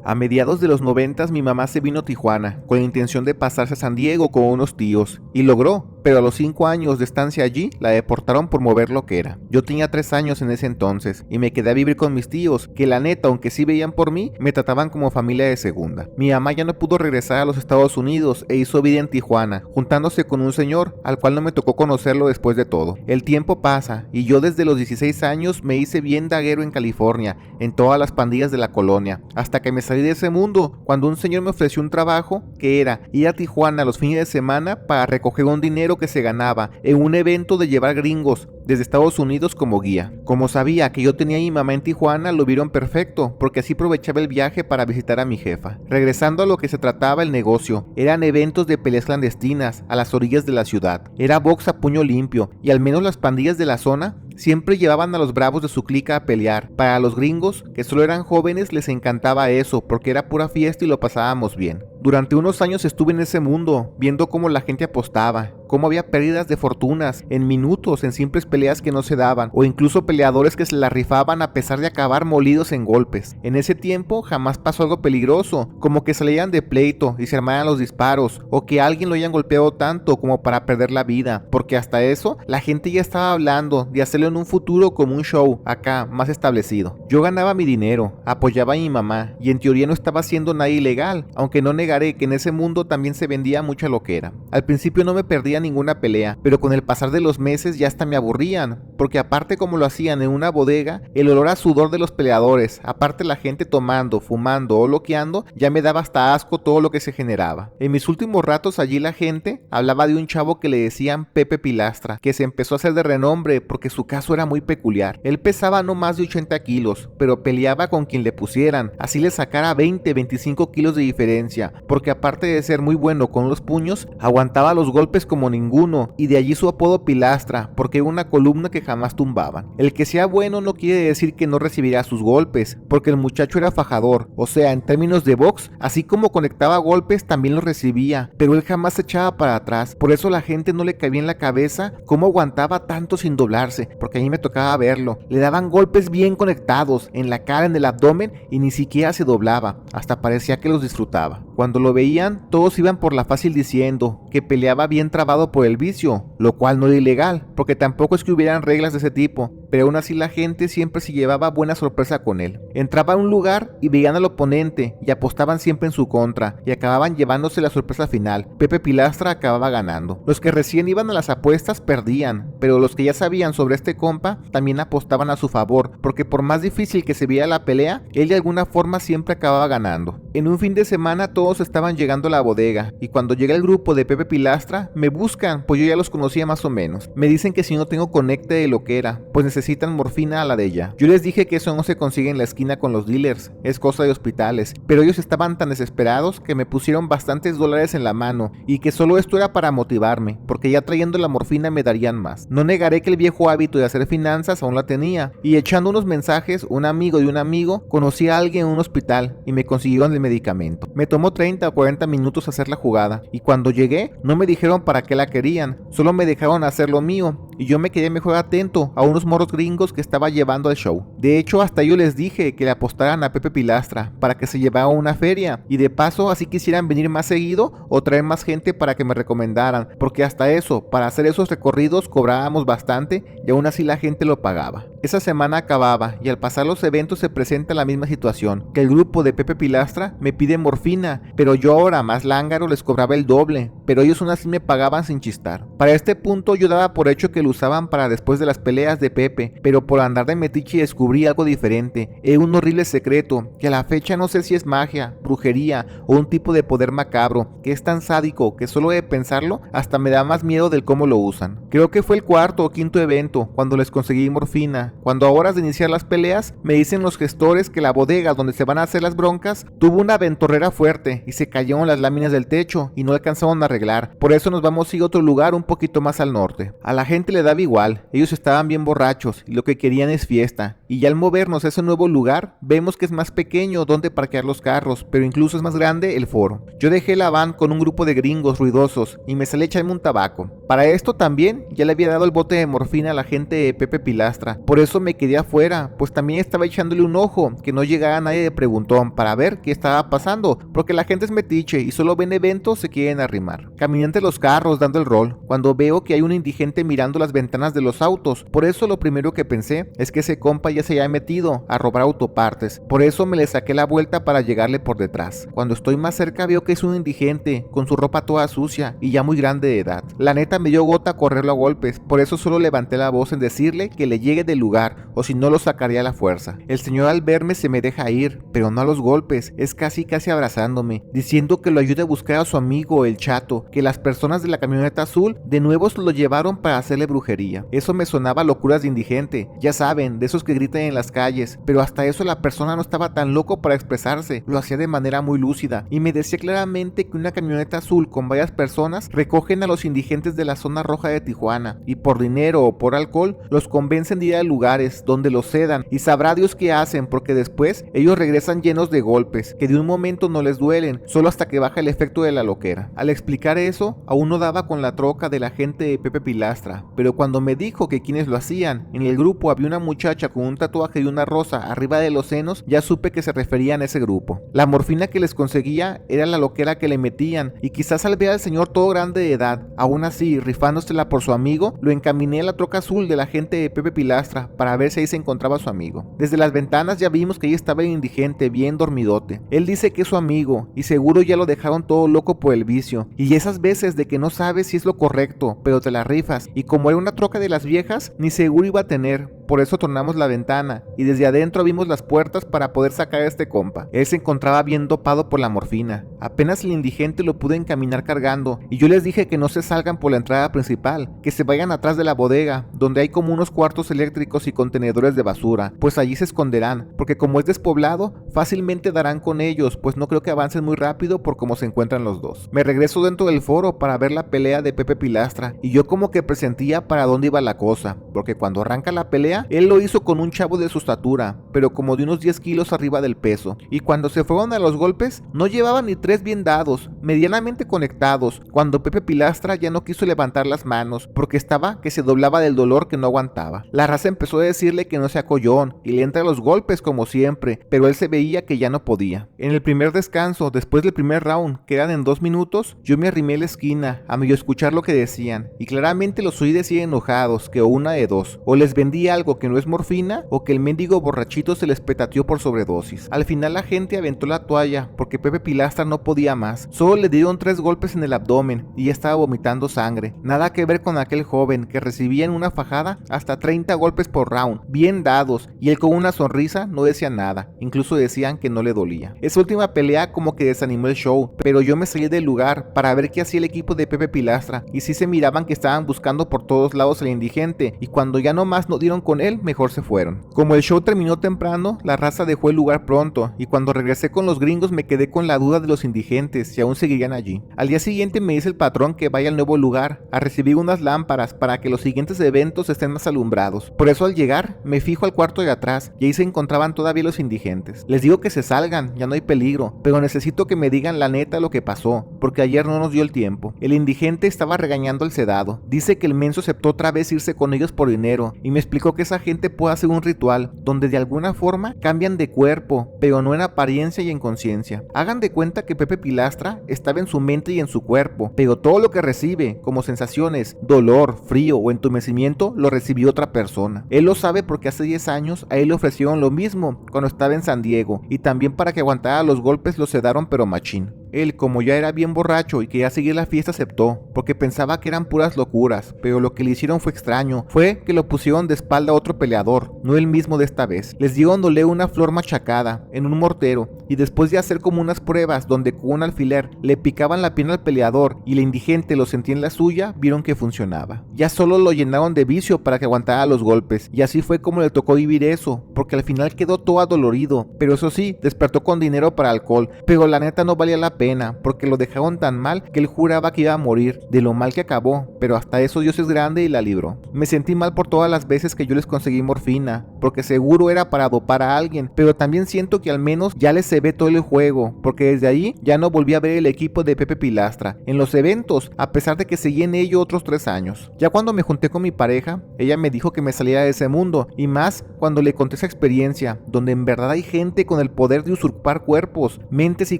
A mediados de los 90 mi mamá se vino a Tijuana con la intención de pasarse a San Diego con unos tíos y logró, pero a los 5 años de estancia allí la deportaron por mover lo que era. Yo tenía 3 años en ese entonces y me quedé a vivir con mis tíos que la neta, aunque sí veían por mí, me trataban como familia de segunda. Mi mamá ya no pudo regresar a los Estados Unidos e hizo vida en Tijuana, juntándose con un señor al cual no me tocó conocerlo después de todo. El tiempo pasa y yo desde los 16 años me hice bien daguero en California, en todas las pandillas de la colonia, hasta que me salí de ese mundo cuando un señor me ofreció un trabajo que era ir a Tijuana los fines de semana para recoger un dinero que se ganaba en un evento de llevar gringos desde Estados Unidos como guía. Como sabía que yo tenía a mi mamá en Tijuana, lo vieron perfecto, porque así aprovechaba el viaje para visitar a mi jefa. Regresando a lo que se trataba el negocio, eran eventos de peleas clandestinas a las orillas de la ciudad. Era box a puño limpio, y al menos las pandillas de la zona siempre llevaban a los bravos de su clica a pelear. Para los gringos, que solo eran jóvenes, les encantaba eso, porque era pura fiesta y lo pasábamos bien. Durante unos años estuve en ese mundo, viendo cómo la gente apostaba, cómo había pérdidas de fortunas en minutos en simples peleas que no se daban, o incluso peleadores que se la rifaban a pesar de acabar molidos en golpes. En ese tiempo jamás pasó algo peligroso, como que salían de pleito y se armaran los disparos, o que alguien lo hayan golpeado tanto como para perder la vida, porque hasta eso la gente ya estaba hablando de hacerlo en un futuro como un show acá más establecido. Yo ganaba mi dinero, apoyaba a mi mamá y en teoría no estaba haciendo nada ilegal, aunque no negaré que en ese mundo también se vendía mucha loquera. Al principio no me perdía ninguna pelea, pero con el pasar de los meses ya hasta me aburrían, porque aparte como lo hacían en una bodega, el olor a sudor de los peleadores, aparte la gente tomando, fumando o loqueando, ya me daba hasta asco todo lo que se generaba. En mis últimos ratos allí la gente hablaba de un chavo que le decían Pepe Pilastra, que se empezó a hacer de renombre porque su caso era muy peculiar. Él pesaba no más de 80 kilos, pero peleaba con quien le pusieran, así le sacara 20-25 kilos de diferencia, porque aparte de ser muy bueno con los puños, aguantaba los golpes como ninguno, y de allí su apodo Pilastra, porque era una columna que jamás tumbaban. El que sea bueno no quiere decir que no recibirá sus golpes, porque el muchacho era fajador, o sea, en términos de box, así como conectaba golpes también los recibía, pero él jamás se echaba para atrás. Por eso la gente no le cabía en la cabeza cómo aguantaba tanto sin doblarse, porque a mí me tocaba verlo. Le daban golpes bien conectados, en la cara, en el abdomen, y ni siquiera se doblaba, hasta parecía que los disfrutaba. Cuando lo veían, todos iban por la fácil diciendo que peleaba bien trabado por el vicio, lo cual no era ilegal, porque tampoco es que hubieran reglas de ese tipo, pero aún así la gente siempre se llevaba buena sorpresa con él. Entraba a un lugar y veían al oponente y apostaban siempre en su contra, y acababan llevándose la sorpresa final. Pepe Pilastra acababa ganando. Los que recién iban a las apuestas perdían, pero los que ya sabían sobre este compa también apostaban a su favor, porque por más difícil que se viera la pelea, él de alguna forma siempre acababa ganando. En un fin de semana todos estaban llegando a la bodega, y cuando llega el grupo de Pepe Pilastra, me buscan, pues yo ya los conocía más o menos. Me dicen que si no tengo conecte de loquera, pues necesitan morfina a la de ella. Yo les dije que eso no se consigue en la esquina con los dealers, es cosa de hospitales, pero ellos estaban tan desesperados que me pusieron bastantes dólares en la mano, y que solo esto era para motivarme, porque ya trayendo la morfina me darían más. No negaré que el viejo hábito de hacer finanzas aún la tenía, y echando unos mensajes, un amigo de un amigo conocí a alguien en un hospital y me consiguieron el medicamento. Me tomó 30 o 40 minutos hacer la jugada, y cuando llegué no me dijeron para qué la querían, solo me dejaron hacer lo mío, y yo me quedé mejor atento a unos moros gringos que estaba llevando al show. De hecho, hasta yo les dije que le apostaran a Pepe Pilastra para que se llevara a una feria, y de paso así quisieran venir más seguido o traer más gente para que me recomendaran, porque hasta eso, para hacer esos recorridos cobrábamos bastante y aún así la gente lo pagaba. Esa semana acababa y al pasar los eventos se presenta la misma situación, que el grupo de Pepe Pilastra me pide morfina, pero yo ahora más lángaro les cobraba el doble, pero ellos aún así me pagaban sin chistar. Para este punto yo daba por hecho que lo usaban para después de las peleas de Pepe, pero por andar de metiche descubrí algo diferente, un horrible secreto, que a la fecha no sé si es magia, brujería o un tipo de poder macabro, que es tan sádico que solo de pensarlo hasta me da más miedo del cómo lo usan. Creo que fue el cuarto o quinto evento cuando les conseguí morfina, cuando a horas de iniciar las peleas me dicen los gestores que la bodega donde se van a hacer las broncas tuvo una ventorrera fuerte y se cayeron las láminas del techo y no alcanzaron a arreglar, por eso nos vamos a ir a otro lugar un poquito más al norte. A la gente le daba igual, ellos estaban bien borrachos y lo que querían es fiesta, y ya al movernos a ese nuevo lugar vemos que es más pequeño donde parquear los carros, pero incluso es más grande el foro. Yo dejé la van con un grupo de gringos ruidosos y me salí a echarme un tabaco. Para esto también ya le había dado el bote de morfina a la gente de Pepe Pilastra, por eso me quedé afuera, pues también estaba echándole un ojo, que no llegara nadie de preguntón para ver qué estaba pasando, porque la gente es metiche y solo ven eventos se quieren arrimar. Caminé entre los carros dando el rol, cuando veo que hay un indigente mirando las ventanas de los autos, por eso lo primero que pensé es que ese compa ya se había metido a robar autopartes, por eso me le saqué la vuelta para llegarle por detrás. Cuando estoy más cerca veo que es un indigente, con su ropa toda sucia y ya muy grande de edad. La neta me dio gota correrlo a golpes, por eso solo levanté la voz en decirle que le llegue del lugar, o si no lo sacaría a la fuerza. El señor al verme se me deja ir, pero no a los golpes, es casi abrazándome, diciendo que lo ayude a buscar a su amigo el Chato, que las personas de la camioneta azul de nuevo se lo llevaron para hacerle brujería. Eso me sonaba a locuras de indigente, ya saben, de esos que gritan en las calles, pero hasta eso la persona no estaba tan loco para expresarse, lo hacía de manera muy lúcida, y me decía claramente que una camioneta azul con varias personas recogen a los indigentes de la zona roja de Tijuana, y por dinero o por alcohol los convencen de ir a lugares donde los sedan, y sabrá Dios qué hacen, porque después ellos regresan llenos de golpes, que de un momento no les duelen, solo hasta que baja el efecto de la loquera. Al explicar eso, aún no daba con la troca de la gente de Pepe Pilastra, pero cuando me dijo que quienes lo hacían, en el grupo había una muchacha con un tatuaje de una rosa arriba de los senos, ya supe que se referían a ese grupo. La morfina que les conseguía era la loquera que le metían, y quizás al ver al señor todo grande de edad, aún así rifándosela por su amigo, lo encaminé a la troca azul de la gente de Pepe Pilastra para ver si ahí se encontraba su amigo. Desde las ventanas ya vimos que ahí estaba el indigente bien dormidote. Él dice que es su amigo y seguro ya lo dejaron todo loco por el vicio, y esas veces de que no sabes si es lo correcto, pero te la rifas, y como era una troca de las viejas, ni seguro iba a tener. Por eso tornamos la ventana y desde adentro abrimos las puertas para poder sacar a este compa. Él se encontraba bien dopado por la morfina. Apenas el indigente lo pude encaminar cargando y yo les dije que no se salgan por la entrada principal, que se vayan atrás de la bodega, donde hay como unos cuartos eléctricos y contenedores de basura, pues allí se esconderán, porque como es despoblado, fácilmente darán con ellos, pues no creo que avancen muy rápido por cómo se encuentran los dos. Me regreso dentro del foro para ver la pelea de Pepe Pilastra y yo como que presentía para dónde iba la cosa, porque cuando arranca la pelea, él lo hizo con un chavo de su estatura, pero como de unos 10 kilos arriba del peso, y cuando se fueron a los golpes, no llevaban ni 3 bien dados, medianamente conectados, cuando Pepe Pilastra ya no quiso levantar las manos, porque estaba que se doblaba del dolor que no aguantaba. La raza empezó a decirle que no sea collón, y le entra los golpes como siempre, pero él se veía que ya no podía. En el primer descanso, después del primer round, que eran en 2 minutos, yo me arrimé a la esquina, a medio escuchar lo que decían, y claramente los oí decir enojados, que una de dos, o les vendí algo que no es morfina, o que el mendigo borrachito se les petateó por sobredosis. Al final la gente aventó la toalla, porque Pepe Pilastra no podía más, solo le dieron 3 golpes en el abdomen, y ya estaba vomitando sangre, nada que ver con aquel joven que recibía en una fajada hasta 30 golpes por round, bien dados, y él con una sonrisa no decía nada, incluso decían que no le dolía. Esa última pelea como que desanimó el show, pero yo me salí del lugar para ver qué hacía el equipo de Pepe Pilastra, y sí se miraban que estaban buscando por todos lados al indigente, y cuando ya no más no dieron con él, mejor se fueron. Como el show terminó temprano, la raza dejó el lugar pronto, y cuando regresé con los gringos me quedé con la duda de los indigentes si aún seguirían allí. Al día siguiente me dice el patrón que vaya al nuevo lugar a recibir unas lámparas para que los siguientes eventos estén más alumbrados. Por eso al llegar me fijo al cuarto de atrás y ahí se encontraban todavía los indigentes. Les digo que se salgan, ya no hay peligro, pero necesito que me digan la neta lo que pasó, porque ayer no nos dio el tiempo. El indigente estaba regañando al sedado. Dice que el menso aceptó otra vez irse con ellos por dinero y me explicó que esa gente puede hacer un ritual donde de alguna forma cambian de cuerpo, pero no en apariencia y en conciencia. Hagan de cuenta que Pepe Pilastra estaba en su mente y en su cuerpo, pero todo lo que recibe, como sensaciones, dolor, frío o entumecimiento, lo recibió otra persona. Él lo sabe porque hace 10 años a él le ofrecieron lo mismo cuando estaba en San Diego, y también para que aguantara los golpes lo sedaron pero machín. Él, como ya era bien borracho y quería seguir la fiesta, aceptó, porque pensaba que eran puras locuras, pero lo que le hicieron fue extraño. Fue que lo pusieron de espalda a otro peleador, no el mismo de esta vez. Les dieron dole una flor machacada en un mortero, y después de hacer como unas pruebas donde con un alfiler le picaban la pierna al peleador y el indigente lo sentía en la suya, vieron que funcionaba. Ya solo lo llenaron de vicio para que aguantara los golpes, y así fue como le tocó vivir eso, porque al final quedó todo adolorido, pero eso sí, despertó con dinero para alcohol, pero la neta no valía la pena, porque lo dejaron tan mal que él juraba que iba a morir, de lo mal que acabó, pero hasta eso Dios es grande y la libró. Me sentí mal por todas las veces que yo les conseguí morfina, porque seguro era para dopar a alguien, pero también siento que al menos ya les se ve todo el juego, porque desde ahí ya no volví a ver el equipo de Pepe Pilastra en los eventos, a pesar de que seguí en ello otros 3 años. Ya cuando me junté con mi pareja, ella me dijo que me saliera de ese mundo, y más cuando le conté esa experiencia, donde en verdad hay gente con el poder de usurpar cuerpos, mentes y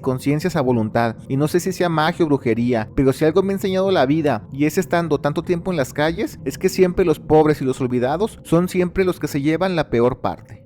conciencias a voluntad, y no sé si sea magia o brujería, pero si algo me ha enseñado la vida, y es estando tanto tiempo en las calles, es que siempre los pobres y los olvidados son siempre los que se llevan la peor parte.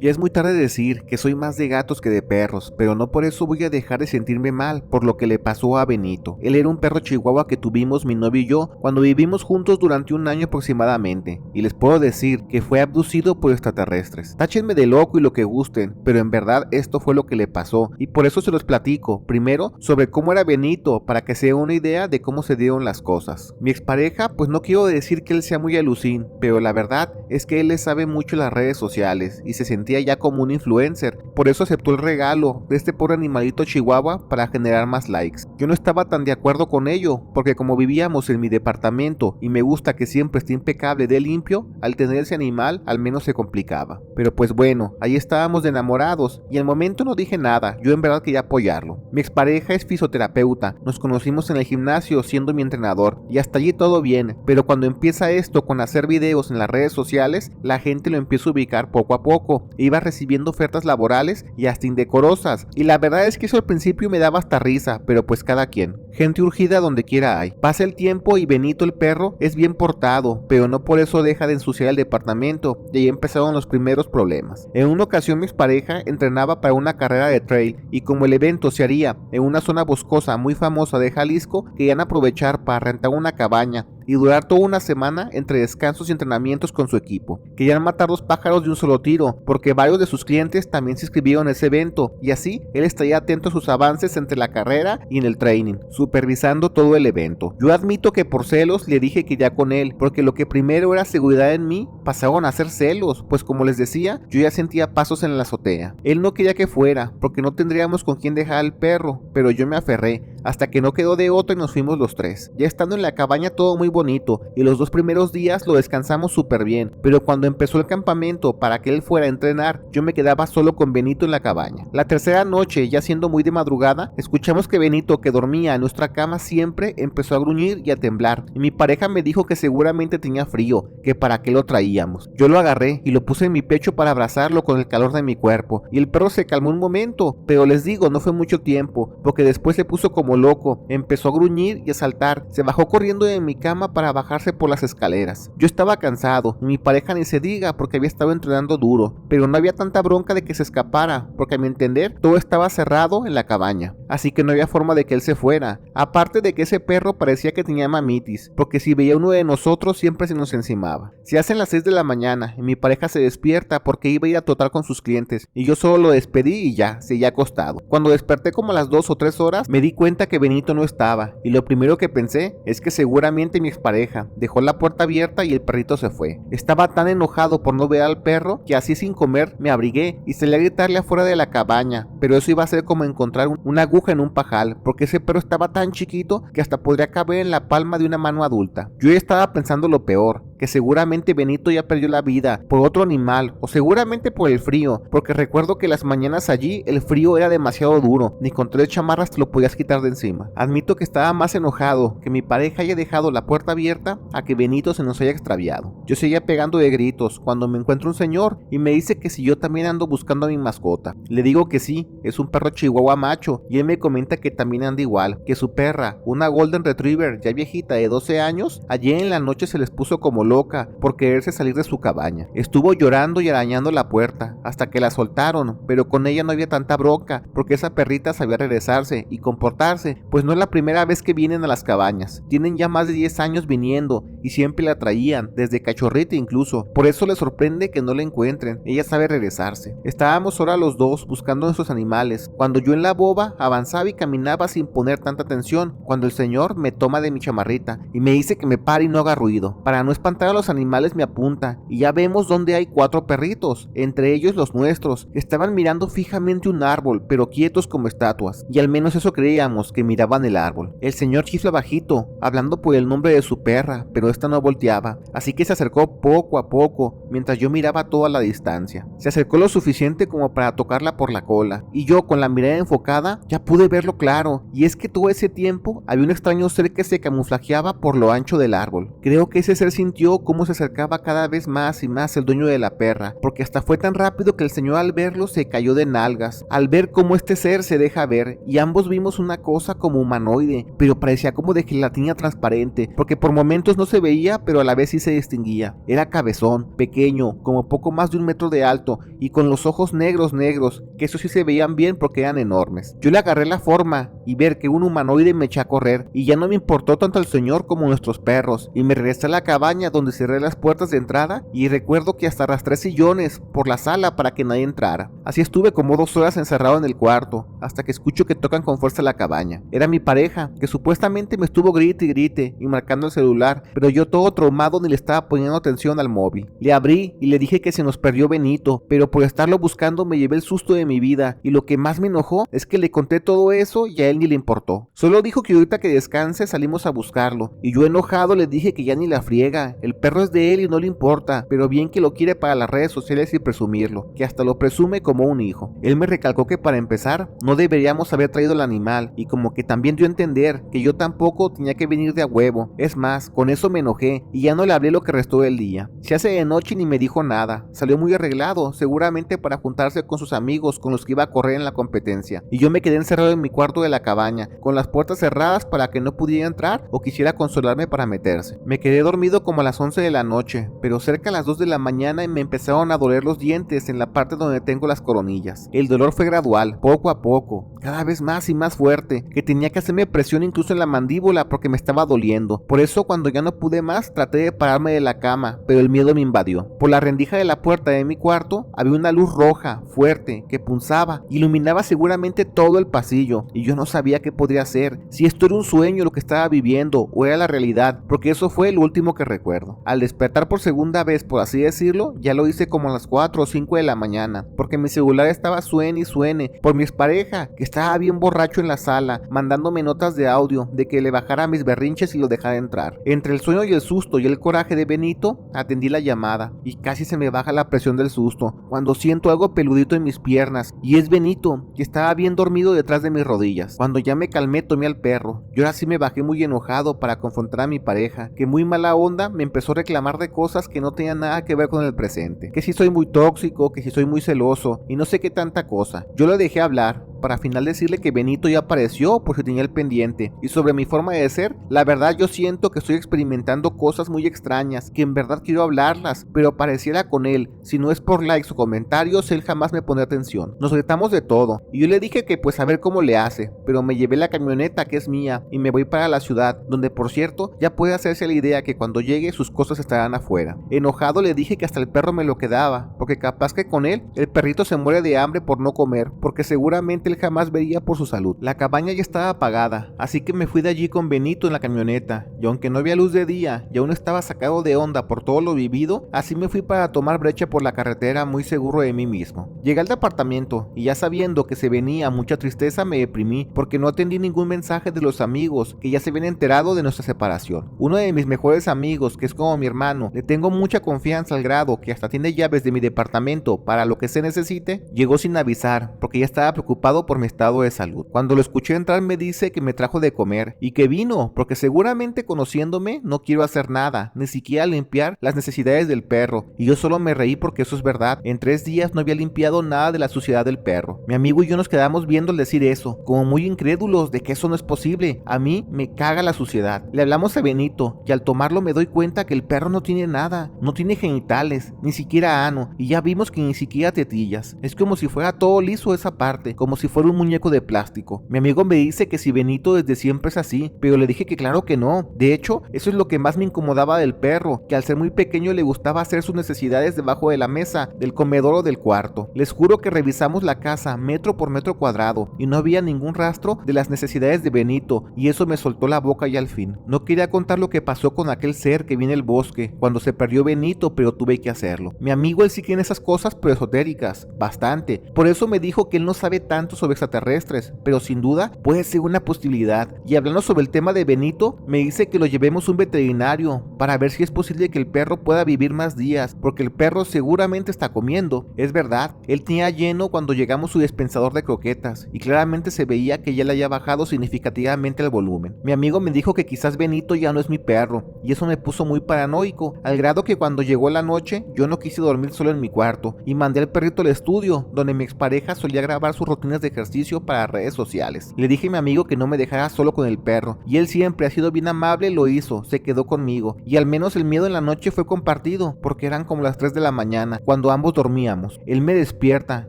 Ya es muy tarde decir que soy más de gatos que de perros, pero no por eso voy a dejar de sentirme mal por lo que le pasó a Benito. Él era un perro chihuahua que tuvimos mi novio y yo cuando vivimos juntos durante un año aproximadamente, y les puedo decir que fue abducido por extraterrestres. Táchenme de loco y lo que gusten, pero en verdad esto fue lo que le pasó, y por eso se los platico, primero sobre cómo era Benito, para que se den una idea de cómo se dieron las cosas. Mi expareja, pues no quiero decir que él sea muy alucín, pero la verdad es que él le sabe mucho las redes sociales, y se sentía ya como un influencer, por eso aceptó el regalo de este pobre animalito chihuahua para generar más likes. Yo no estaba tan de acuerdo con ello, porque como vivíamos en mi departamento y me gusta que siempre esté impecable de limpio, al tener ese animal al menos se complicaba. Pero pues bueno, ahí estábamos de enamorados y al momento no dije nada, yo en verdad quería apoyarlo. Mi expareja es fisioterapeuta, nos conocimos en el gimnasio siendo mi entrenador y hasta allí todo bien, pero cuando empieza esto con hacer videos en las redes sociales, la gente lo empieza a ubicar poco a poco. Iba recibiendo ofertas laborales y hasta indecorosas, y la verdad es que eso al principio me daba hasta risa, pero pues cada quien. Gente urgida donde quiera hay. Pasa el tiempo y Benito el perro es bien portado, pero no por eso deja de ensuciar el departamento, y ahí empezaron los primeros problemas. En una ocasión mi expareja entrenaba para una carrera de trail, y como el evento se haría en una zona boscosa muy famosa de Jalisco, querían aprovechar para rentar una cabaña y durar toda una semana entre descansos y entrenamientos con su equipo. Querían matar 2 pájaros de un solo tiro, porque varios de sus clientes también se inscribieron en ese evento, y así él estaría atento a sus avances entre la carrera y en el training, supervisando todo el evento. Yo admito que por celos le dije que ya con él, porque lo que primero era seguridad en mí, pasaron a ser celos, pues como les decía, yo ya sentía pasos en la azotea. Él no quería que fuera, porque no tendríamos con quién dejar al perro, pero yo me aferré, hasta que no quedó de otro y nos fuimos los 3. Ya estando en la cabaña todo muy bonito, y los 2 primeros días lo descansamos súper bien, pero cuando empezó el campamento para que él fuera a entrenar, yo me quedaba solo con Benito en la cabaña. La tercera noche, ya siendo muy de madrugada, escuchamos que Benito, que dormía en nuestra cama siempre, empezó a gruñir y a temblar, y mi pareja me dijo que seguramente tenía frío, que para qué lo traíamos. Yo lo agarré y lo puse en mi pecho para abrazarlo con el calor de mi cuerpo, y el perro se calmó un momento, pero les digo, no fue mucho tiempo, porque después se puso como como loco, empezó a gruñir y a saltar, se bajó corriendo de mi cama para bajarse por las escaleras. Yo estaba cansado, y mi pareja ni se diga porque había estado entrenando duro, pero no había tanta bronca de que se escapara, porque a mi entender todo estaba cerrado en la cabaña, así que no había forma de que él se fuera, aparte de que ese perro parecía que tenía mamitis, porque si veía uno de nosotros siempre se nos encimaba. Se hacen las 6 de la mañana y mi pareja se despierta porque iba a ir a trotar con sus clientes, y yo solo lo despedí y ya, seguía acostado. Cuando desperté como a las 2 o 3 horas, me di cuenta que Benito no estaba, y lo primero que pensé es que seguramente mi expareja dejó la puerta abierta y el perrito se fue. Estaba tan enojado por no ver al perro que así sin comer me abrigué y salí a gritarle afuera de la cabaña, pero eso iba a ser como encontrar una aguja en un pajal, porque ese perro estaba tan chiquito que hasta podría caber en la palma de una mano adulta. Yo ya estaba pensando lo peor, que seguramente Benito ya perdió la vida por otro animal, o seguramente por el frío, porque recuerdo que las mañanas allí el frío era demasiado duro, ni con 3 chamarras te lo podías quitar de encima. Admito que estaba más enojado que mi pareja haya dejado la puerta abierta a que Benito se nos haya extraviado. Yo seguía pegando de gritos cuando me encuentra un señor y me dice que si yo también ando buscando a mi mascota. Le digo que sí, es un perro chihuahua macho, y él me comenta que también anda igual, que su perra, una Golden Retriever ya viejita de 12 años, ayer en la noche se les puso como loca por quererse salir de su cabaña. Estuvo llorando y arañando la puerta hasta que la soltaron, pero con ella no había tanta bronca porque esa perrita sabía regresarse y comportarse, pues no es la primera vez que vienen a las cabañas. Tienen ya más de 10 años viniendo y siempre la traían, desde cachorrita incluso. Por eso les sorprende que no la encuentren, ella sabe regresarse. Estábamos ahora los dos buscando a nuestros animales, cuando yo en la boba avanzaba y caminaba sin poner tanta atención, cuando el señor me toma de mi chamarrita y me dice que me pare y no haga ruido. Para no espantar a los animales me apunta y ya vemos donde hay 4 perritos, entre ellos los nuestros, que estaban mirando fijamente un árbol, pero quietos como estatuas, y al menos eso creíamos, que miraban el árbol. El señor chifla bajito, hablando por el nombre de su perra, pero esta no volteaba, así que se acercó poco a poco, mientras yo miraba a toda la distancia. Se acercó lo suficiente como para tocarla por la cola, y yo con la mirada enfocada ya pude verlo claro, y es que todo ese tiempo había un extraño ser que se camuflajeaba por lo ancho del árbol. Creo que ese ser sintió cómo se acercaba cada vez más y más el dueño de la perra, porque hasta fue tan rápido que el señor al verlo se cayó de nalgas, al ver cómo este ser se deja ver, y ambos vimos una cosa como humanoide, pero parecía como de gelatina transparente, porque por momentos no se veía, pero a la vez sí se distinguía. Era cabezón, pequeño, como poco más de 1 metro de alto, y con los ojos negros, que eso sí se veían bien porque eran enormes. Yo le agarré la forma, y ver que un humanoide me eché a correr, y ya no me importó tanto el señor como nuestros perros, y me regresé a la cabaña donde cerré las puertas de entrada, y recuerdo que hasta arrastré sillones por la sala para que nadie entrara. Así estuve como 2 horas encerrado en el cuarto, hasta que escucho que tocan con fuerza la cabaña. Era mi pareja, que supuestamente me estuvo grite y grite, y marcando el celular, pero yo todo traumado ni le estaba poniendo atención al móvil. Le abrí y le dije que se nos perdió Benito, pero por estarlo buscando me llevé el susto de mi vida, y lo que más me enojó es que le conté todo eso y a él ni le importó. Solo dijo que ahorita que descanse salimos a buscarlo, y yo enojado le dije que ya ni la friega, el perro es de él y no le importa, pero bien que lo quiere para las redes sociales y presumirlo, que hasta lo presume como un hijo. Él me recalcó que para empezar no deberíamos haber traído el animal, y como que también dio a entender que yo tampoco tenía que venir de a huevo. Es más, con eso me enojé y ya no le hablé lo que restó del día. Se hace de noche y ni me dijo nada. Salió muy arreglado, seguramente para juntarse con sus amigos con los que iba a correr en la competencia, y yo me quedé encerrado en mi cuarto de la cabaña, con las puertas cerradas para que no pudiera entrar o quisiera consolarme para meterse. Me quedé dormido como a las 11 de la noche, pero cerca a las 2 de la mañana me empezaron a doler los dientes en la parte donde tengo las coronillas. El dolor fue gradual, poco a poco, cada vez más y más fuerte, que tenía que hacerme presión incluso en la mandíbula porque me estaba doliendo. Por eso cuando ya no pude más traté de pararme de la cama, pero el miedo me invadió. Por la rendija de la puerta de mi cuarto había una luz roja, fuerte, que punzaba, iluminaba seguramente todo el pasillo, y yo no sabía qué podría hacer, si esto era un sueño lo que estaba viviendo o era la realidad, porque eso fue lo último que recuerdo. Al despertar por segunda vez, por así decirlo, ya lo hice como a las 4 o 5 de la mañana, porque mi celular estaba suene y suene por mi expareja, que estaba bien borracho en la sala, mandándome notas de audio de que le bajara mis berrinches y lo dejara entrar. Entre el sueño y el susto y el coraje de Benito, atendí la llamada, y casi se me baja la presión del susto, cuando siento algo peludito en mis piernas, y es Benito, que estaba bien dormido detrás de mis rodillas. Cuando ya me calmé, tomé al perro. Yo ahora sí me bajé muy enojado para confrontar a mi pareja, que muy mala onda me empezó a reclamar de cosas que no tenían nada que ver con el presente, que si soy muy tóxico, que si soy muy celoso, y no sé qué tanta cosa. Yo lo dejé hablar, para al final decirle que Benito ya apareció por si tenía el pendiente. Y sobre mi forma de ser, la verdad yo siento que estoy experimentando cosas muy extrañas, que en verdad quiero hablarlas, pero pareciera con él, si no es por likes o comentarios, él jamás me pone atención. Nos gritamos de todo, y yo le dije que pues a ver cómo le hace, pero me llevé la camioneta que es mía, y me voy para la ciudad, donde por cierto, ya puede hacerse la idea que cuando llegue sus cosas estarán afuera. Enojado le dije que hasta el perro me lo quedaba, porque capaz que con él, el perrito se muere de hambre por no comer, porque seguramente él jamás vería por su salud. La cabaña ya estaba apagada, así que me fui de allí con Benito en la camioneta, y aunque no había luz de día, y aún estaba sacado de onda por todo lo vivido, así me fui para tomar brecha por la carretera muy seguro de mí mismo. Llegué al departamento, y ya sabiendo que se venía mucha tristeza me deprimí, porque no atendí ningún mensaje de los amigos que ya se habían enterado de nuestra separación. Uno de mis mejores amigos, que es como mi hermano, le tengo mucha confianza al grado que hasta tiene llaves de mi departamento para lo que se necesite, llegó sin avisar, porque ya estaba preocupado por mi estado de salud. Cuando lo escuché entrar me dice que me trajo de comer, y que vino, porque seguramente conociéndome no quiero hacer nada, ni siquiera limpiar las necesidades del perro, y yo solo me reí porque eso es verdad, en 3 días no había limpiado nada de la suciedad del perro. Mi amigo y yo nos quedamos viendo al decir eso, como muy incrédulos de que eso no es posible. A mí me caga la suciedad. Le hablamos a Benito, y al tomarlo me doy cuenta que el perro no tiene nada, no tiene genitales, ni siquiera ano, y ya vimos que ni siquiera tetillas. Es como si fuera todo liso esa parte, como si fuera un muñeco de plástico. Mi amigo me dice que si Benito desde siempre es así, pero le dije que claro que no. De hecho, eso es lo que más me incomodaba del perro, que al ser muy pequeño le gustaba hacer sus necesidades debajo de la mesa, del comedor o del cuarto. Les juro que revisamos la casa metro por metro cuadrado, y no había ningún rastro de las necesidades de Benito, y eso me soltó la boca ya al fin. No quería contar lo que pasó con aquel ser que vi en el bosque, cuando se perdió Benito, pero tuve que hacerlo. Mi amigo él sí tiene esas cosas pero esotéricas, bastante. Por eso me dijo que él no sabe tanto sobre extraterrestres, pero sin duda puede ser una posibilidad. Y hablando sobre el tema de Benito, me dice que lo llevemos a un veterinario para ver si es posible que el perro pueda vivir más días, porque el perro seguramente está comiendo. Es verdad, él tenía lleno cuando llegamos su dispensador de croquetas, y claramente se veía que ya le había bajado significativamente el volumen. Mi amigo me dijo que quizás Benito ya no es mi perro, y eso me puso muy paranoico, al grado que cuando llegó la noche, yo no quise dormir solo en mi cuarto, y mandé al perrito al estudio, donde mi expareja solía grabar sus rutinas de ejercicio para redes sociales. Le dije a mi amigo que no me dejara solo con el perro, y él siempre ha sido bien amable, lo hizo, se quedó conmigo, y al menos el miedo en la noche fue compartido, porque eran como las 3 de la mañana, cuando ambos dormíamos. Él me despierta,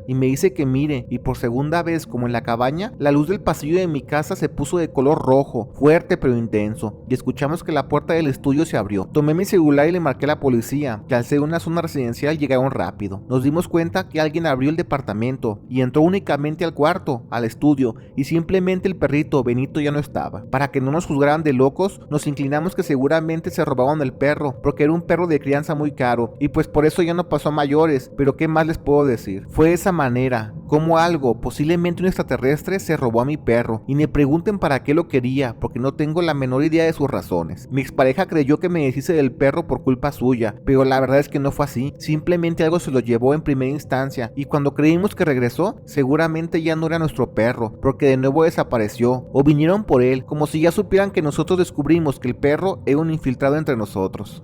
y me dice que mire, y por segunda vez, como en la cabaña, la luz del pasillo de mi casa se puso de color rojo, fuerte pero intenso, y escuchamos que la puerta del estudio se abrió. Tomé mi celular y le marqué a la policía, que al ser una zona residencial llegaron rápido. Nos dimos cuenta que alguien abrió el departamento, y entró únicamente al cuarto, al estudio, y simplemente el perrito Benito ya no estaba. Para que no nos juzgaran de locos, nos inclinamos que seguramente se robaban el perro, porque era un perro de crianza muy caro, y pues por eso ya no pasó a mayores, pero ¿qué más les puedo decir? Fue de esa manera, como algo, posiblemente un extraterrestre, se robó a mi perro, y me pregunten para qué lo quería, porque no tengo la menor idea de sus razones. Mi expareja creyó que me deshice del perro por culpa suya, pero la verdad es que no fue así, simplemente algo se lo llevó en primera instancia, y cuando creímos que regresó, seguramente ya no era nuestro perro, porque de nuevo desapareció, o vinieron por él, como si ya supieran que nosotros descubrimos que el perro era un infiltrado entre nosotros.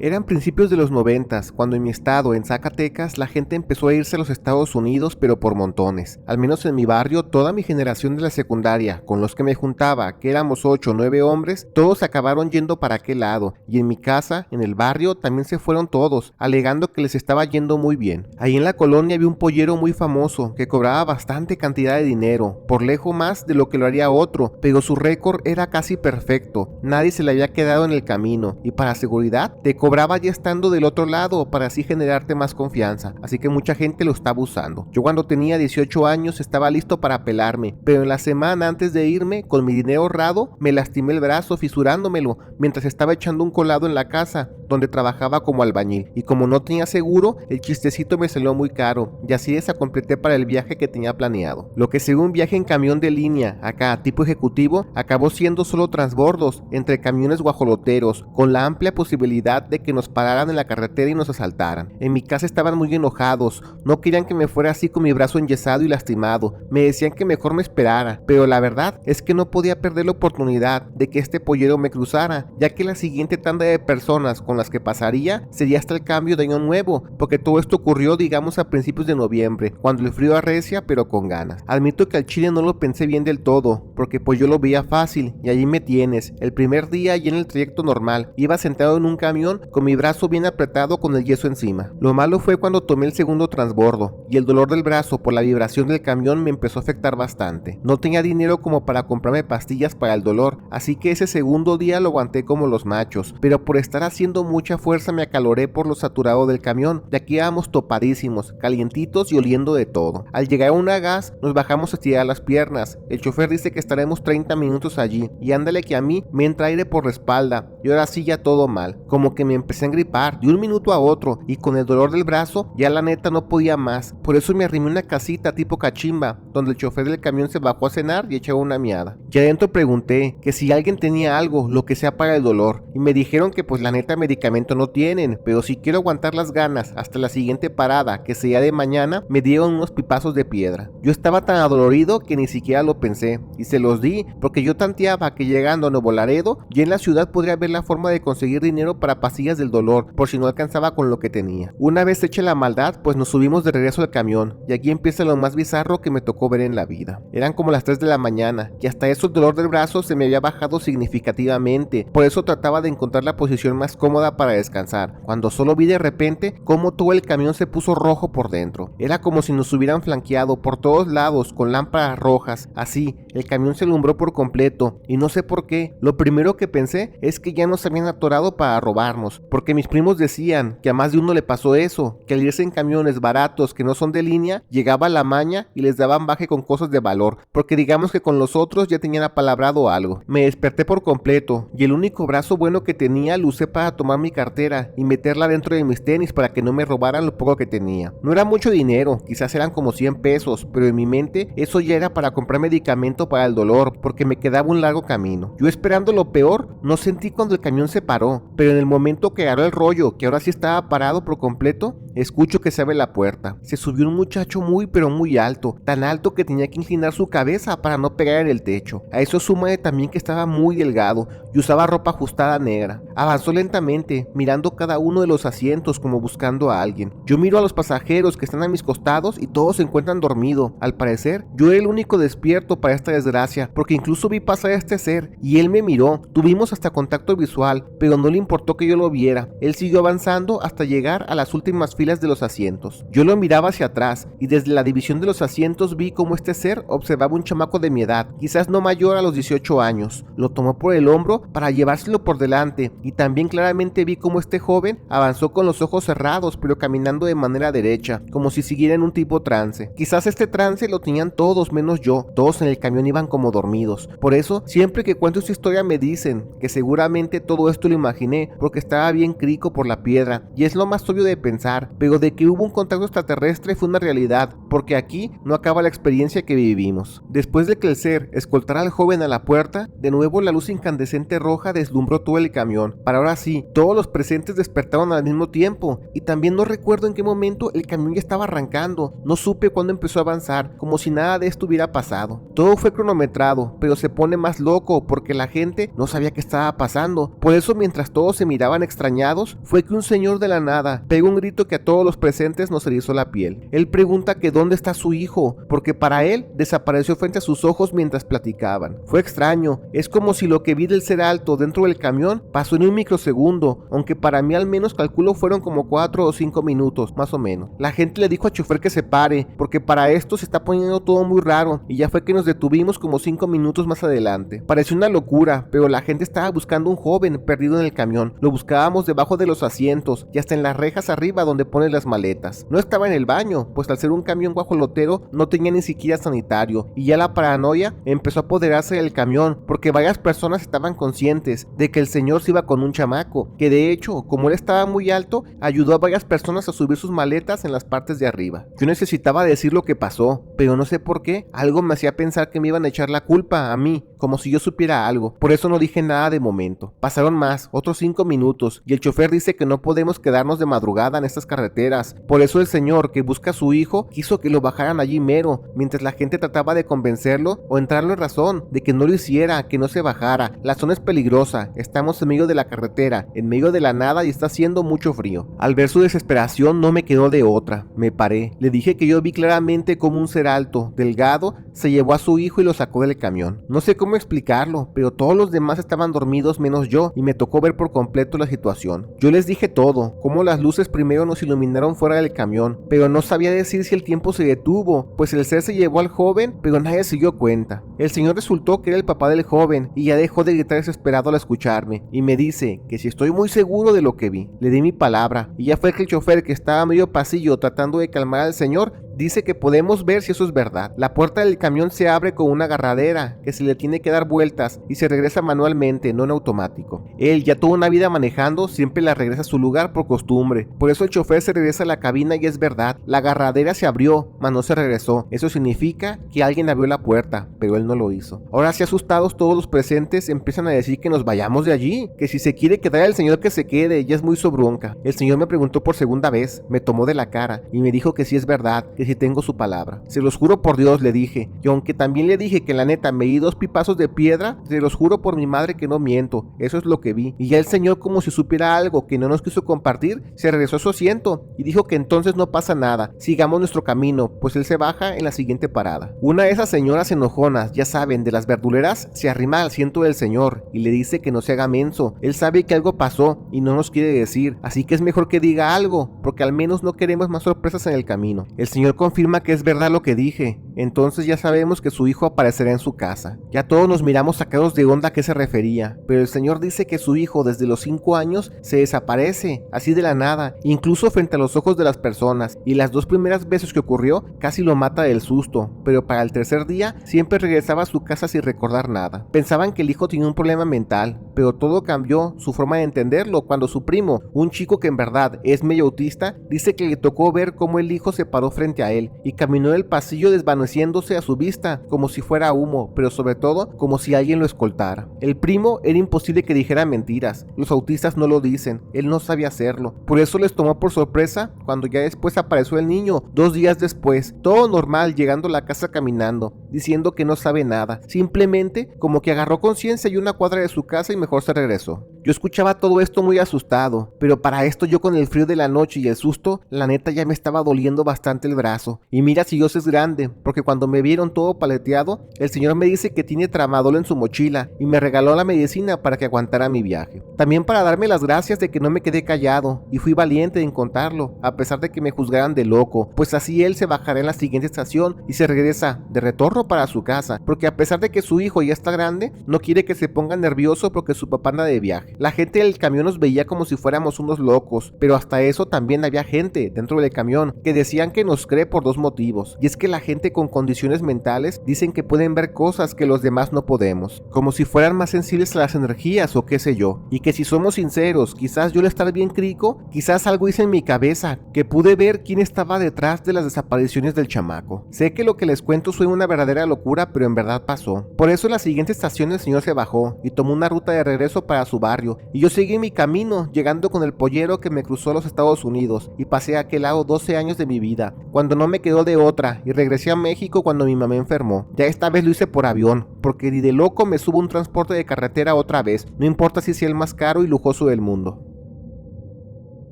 Eran principios de los 90, cuando en mi estado, en Zacatecas, la gente empezó a irse a los Estados Unidos, pero por montones. Al menos en mi barrio, toda mi generación de la secundaria, con los que me juntaba, que éramos 8 o 9 hombres, todos acabaron yendo para aquel lado, y en mi casa, en el barrio, también se fueron todos, alegando que les estaba yendo muy bien. Ahí en la colonia había un pollero muy famoso, que cobraba bastante cantidad de dinero, por lejos más de lo que lo haría otro, pero su récord era casi perfecto, nadie se le había quedado en el camino, y para seguridad, te cobraba ya estando del otro lado para así generarte más confianza, así que mucha gente lo estaba usando. Yo cuando tenía 18 años estaba listo para pelarme, pero en la semana antes de irme, con mi dinero ahorrado, me lastimé el brazo fisurándomelo mientras estaba echando un colado en la casa donde trabajaba como albañil, y como no tenía seguro, el chistecito me salió muy caro, y así desacompleté para el viaje que tenía planeado. Lo que según un viaje en camión de línea, acá tipo ejecutivo, acabó siendo solo transbordos entre camiones guajoloteros, con la amplia posibilidad de de que nos pararan en la carretera y nos asaltaran. En mi casa estaban muy enojados, no querían que me fuera así con mi brazo enyesado y lastimado, me decían que mejor me esperara, pero la verdad es que no podía perder la oportunidad de que este pollero me cruzara, ya que la siguiente tanda de personas con las que pasaría sería hasta el cambio de año nuevo, porque todo esto ocurrió digamos a principios de noviembre, cuando el frío arrecia pero con ganas. Admito que al chile no lo pensé bien del todo, porque pues yo lo veía fácil, y allí me tienes, el primer día y en el trayecto normal, iba sentado en un camión con mi brazo bien apretado con el yeso encima. Lo malo fue cuando tomé el segundo transbordo, y el dolor del brazo por la vibración del camión me empezó a afectar bastante. No tenía dinero como para comprarme pastillas para el dolor, así que ese segundo día lo aguanté como los machos, pero por estar haciendo mucha fuerza me acaloré por lo saturado del camión, de aquí íbamos topadísimos, calientitos y oliendo de todo. Al llegar a una gas, nos bajamos a estirar las piernas, el chofer dice que estaremos 30 minutos allí, y ándale que a mí me entra aire por la espalda, y ahora sí ya todo mal, como que me empecé a engripar de un minuto a otro, y con el dolor del brazo, ya la neta no podía más, por eso me arrimé una casita tipo cachimba, donde el chofer del camión se bajó a cenar y echaba una miada. Ya adentro pregunté que si alguien tenía algo, lo que sea para el dolor, y me dijeron que pues la neta medicamento no tienen, pero si quiero aguantar las ganas hasta la siguiente parada, que sea de mañana, me dieron unos pipazos de piedra. Yo estaba tan adolorido que ni siquiera lo pensé, y se los di, porque yo tanteaba que llegando a Nuevo Laredo, ya en la ciudad podría ver la forma de conseguir dinero para pastillas del dolor, por si no alcanzaba con lo que tenía. Una vez hecha la maldad, pues nos subimos de regreso al camión, y aquí empieza lo más bizarro que me tocó ver en la vida. Eran como las 3 de la mañana, y hasta eso el dolor del brazo se me había bajado significativamente, por eso trataba de encontrar la posición más cómoda para descansar, cuando solo vi de repente cómo todo el camión se puso rojo por dentro. Era como si nos hubieran flanqueado por todos lados con lámparas rojas, así, el camión se alumbró por completo, y no sé por qué, lo primero que pensé es que ya nos habían atorado para robarnos, porque mis primos decían que a más de uno le pasó eso, que al irse en camiones baratos que no son de línea, llegaba la maña y les daban baje con cosas de valor, porque digamos que con los otros ya tenían apalabrado algo. Me desperté por completo, y el único brazo bueno que tenía lo usé para tomar mi cartera y meterla dentro de mis tenis para que no me robaran lo poco que tenía. No era mucho dinero, quizás eran como 100 pesos, pero en mi mente eso ya era para comprar medicamento para el dolor, porque me quedaba un largo camino. Yo esperando lo peor, no sentí cuando el camión se paró, pero en el momento que agarró el rollo, que ahora sí estaba parado por completo, escucho que se abre la puerta. Se subió un muchacho muy pero muy alto, tan alto que tenía que inclinar su cabeza para no pegar en el techo. A eso súmale también que estaba muy delgado y usaba ropa ajustada negra. Avanzó lentamente, mirando cada uno de los asientos como buscando a alguien. Yo miro a los pasajeros que están a mis costados y todos se encuentran dormidos. Al parecer, yo era el único despierto para esta desgracia, porque incluso vi pasar a este ser y él me miró. Tuvimos hasta contacto visual, pero no le importó que yo lo viera. Él siguió avanzando hasta llegar a las últimas filas de los asientos. Yo lo miraba hacia atrás y desde la división de los asientos vi cómo este ser observaba un chamaco de mi edad, quizás no mayor a los 18 años. Lo tomó por el hombro para llevárselo por delante y también claramente vi cómo este joven avanzó con los ojos cerrados pero caminando de manera derecha, como si siguiera en un tipo trance. Quizás este trance lo tenían todos menos yo, todos en el camión iban como dormidos. Por eso, siempre que cuento esta historia me dicen que seguramente todo esto lo imaginé porque estaba bien crico por la piedra, y es lo más obvio de pensar, pero de que hubo un contacto extraterrestre fue una realidad, porque aquí no acaba la experiencia que vivimos. Después de que el ser escoltara al joven a la puerta, de nuevo la luz incandescente roja deslumbró todo el camión. Para ahora sí, todos los presentes despertaron al mismo tiempo, y también no recuerdo en qué momento el camión ya estaba arrancando. No supe cuándo empezó a avanzar, como si nada de esto hubiera pasado. Todo fue cronometrado, pero se pone más loco porque la gente no sabía qué estaba pasando. Por eso, mientras todos se miraban extrañados, fue que un señor de la nada pegó un grito que a todos los presentes nos erizó la piel. Él pregunta que dónde está su hijo, porque para él desapareció frente a sus ojos mientras platicaban. Fue extraño, es como si lo que vi del ser alto dentro del camión pasó en un microsegundo, aunque para mí al menos calculo fueron como 4 o 5 minutos, más o menos. La gente le dijo al chofer que se pare, porque para esto se está poniendo todo muy raro, y ya fue que nos detuvimos como 5 minutos más adelante. Pareció una locura, pero la gente estaba buscando a un joven perdido en el camión. Lo buscábamos debajo de los asientos y hasta en las rejas arriba donde ponen las maletas. No estaba en el baño, pues al ser un camión guajolotero no tenía ni siquiera sanitario, y ya la paranoia empezó a apoderarse del camión, porque varias personas estaban conscientes de que el señor se iba con un chamaco, que de hecho, como él estaba muy alto, ayudó a varias personas a subir sus maletas en las partes de arriba. Yo necesitaba decir lo que pasó, pero no sé por qué, algo me hacía pensar que me iban a echar la culpa a mí, como si yo supiera algo. Por eso no dije nada de momento. Pasaron más, otros 5 minutos, y el chofer dice que no podemos quedarnos de madrugada en estas carreteras. Por eso el señor que busca a su hijo quiso que lo bajaran allí mero, mientras la gente trataba de convencerlo o entrarle en razón de que no lo hiciera, que no se bajara. La zona es peligrosa, estamos en medio de la carretera, en medio de la nada y está haciendo mucho frío. Al ver su desesperación no me quedó de otra, me paré. Le dije que yo vi claramente cómo un ser alto, delgado, se llevó a su hijo y lo sacó del camión. No sé cómo explicarlo, pero todos los demás estaban dormidos menos yo y me tocó ver por completo la situación. Yo les dije todo, cómo las luces primero nos iluminaron fuera del camión, pero no sabía decir si el tiempo se detuvo, pues el ser se llevó al joven, pero nadie se dio cuenta. El señor resultó que era el papá del joven y ya dejó de gritar desesperado al escucharme y me dice que si estoy muy seguro de lo que vi. Le di mi palabra y ya fue que el chofer, que estaba a medio pasillo tratando de calmar al señor, dice que podemos ver si eso es verdad. La puerta del camión se abre con una agarradera que se le tiene que dar vueltas y se regresa manualmente, no en automático. Él, ya toda una vida manejando, siempre la regresa a su lugar por costumbre. Por eso el chofer se regresa a la cabina y es verdad, la agarradera se abrió, mas no se regresó. Eso significa que alguien abrió la puerta, pero él no lo hizo. Ahora sí, asustados todos los presentes empiezan a decir que nos vayamos de allí, que si se quiere quedar el señor que se quede, ya es muy su bronca. El señor me preguntó por segunda vez, me tomó de la cara y me dijo que sí es verdad, que si tengo su palabra. Se los juro por Dios, le dije, y aunque también le dije que la neta me di 2 pipazos de piedra, se los juro por mi madre que no miento, eso es lo que vi. Y ya el señor, como si supiera algo que no nos quiso compartir, se regresó a su asiento y dijo que entonces no pasa nada, sigamos nuestro camino, pues él se baja en la siguiente parada. Una de esas señoras enojonas, ya saben, de las verduleras, se arrima al asiento del señor y le dice que no se haga menso, él sabe que algo pasó y no nos quiere decir, así que es mejor que diga algo, porque al menos no queremos más sorpresas en el camino. El señor confirma que es verdad lo que dije, entonces ya sabemos que su hijo aparecerá en su casa. Ya todos nos miramos sacados de onda a qué se refería, pero el señor dice que su hijo desde los 5 años se desaparece, así de la nada, incluso frente a los ojos de las personas, y las 2 primeras veces que ocurrió casi lo mata del susto, pero para el tercer día siempre regresaba a su casa sin recordar nada. Pensaban que el hijo tenía un problema mental, pero todo cambió su forma de entenderlo cuando su primo, un chico que en verdad es medio autista, dice que le tocó ver cómo el hijo se paró frente a él y caminó el pasillo desvaneciéndose a su vista como si fuera humo, pero sobre todo como si alguien lo escoltara. El primo era imposible que dijera mentiras, los autistas no lo dicen, él no sabía hacerlo, por eso les tomó por sorpresa cuando ya después apareció el niño, 2 días después, todo normal, llegando a la casa caminando, diciendo que no sabe nada, simplemente como que agarró conciencia y una cuadra de su casa y mejor se regresó. Yo escuchaba todo esto muy asustado, pero para esto yo con el frío de la noche y el susto, la neta ya me estaba doliendo bastante el brazo. Y mira si Dios es grande, porque cuando me vieron todo paleteado, el señor me dice que tiene tramadol en su mochila y me regaló la medicina para que aguantara mi viaje. También para darme las gracias de que no me quedé callado y fui valiente en contarlo, a pesar de que me juzgaran de loco, pues así él se bajará en la siguiente estación y se regresa de retorno para su casa, porque a pesar de que su hijo ya está grande, no quiere que se ponga nervioso porque su papá anda de viaje. La gente del camión nos veía como si fuéramos unos locos, pero hasta eso también había gente dentro del camión que decían que nos cree por 2 motivos, y es que la gente con condiciones mentales dicen que pueden ver cosas que los demás no podemos, como si fueran más sensibles a las energías o qué sé yo, y que si somos sinceros, quizás yo al estar bien crico, quizás algo hice en mi cabeza, que pude ver quién estaba detrás de las desapariciones del chamaco. Sé que lo que les cuento suena una verdadera locura, pero en verdad pasó. Por eso en la siguiente estación el señor se bajó y tomó una ruta de regreso para su barrio, y yo seguí mi camino, llegando con el pollero que me cruzó a los Estados Unidos, y pasé a aquel lado 12 años de mi vida, cuando no me quedó de otra, y regresé a México cuando mi mamá enfermó. Ya esta vez lo hice por avión, porque ni de loco me subo a un transporte de carretera otra vez, no importa si sea el más caro y lujoso del mundo.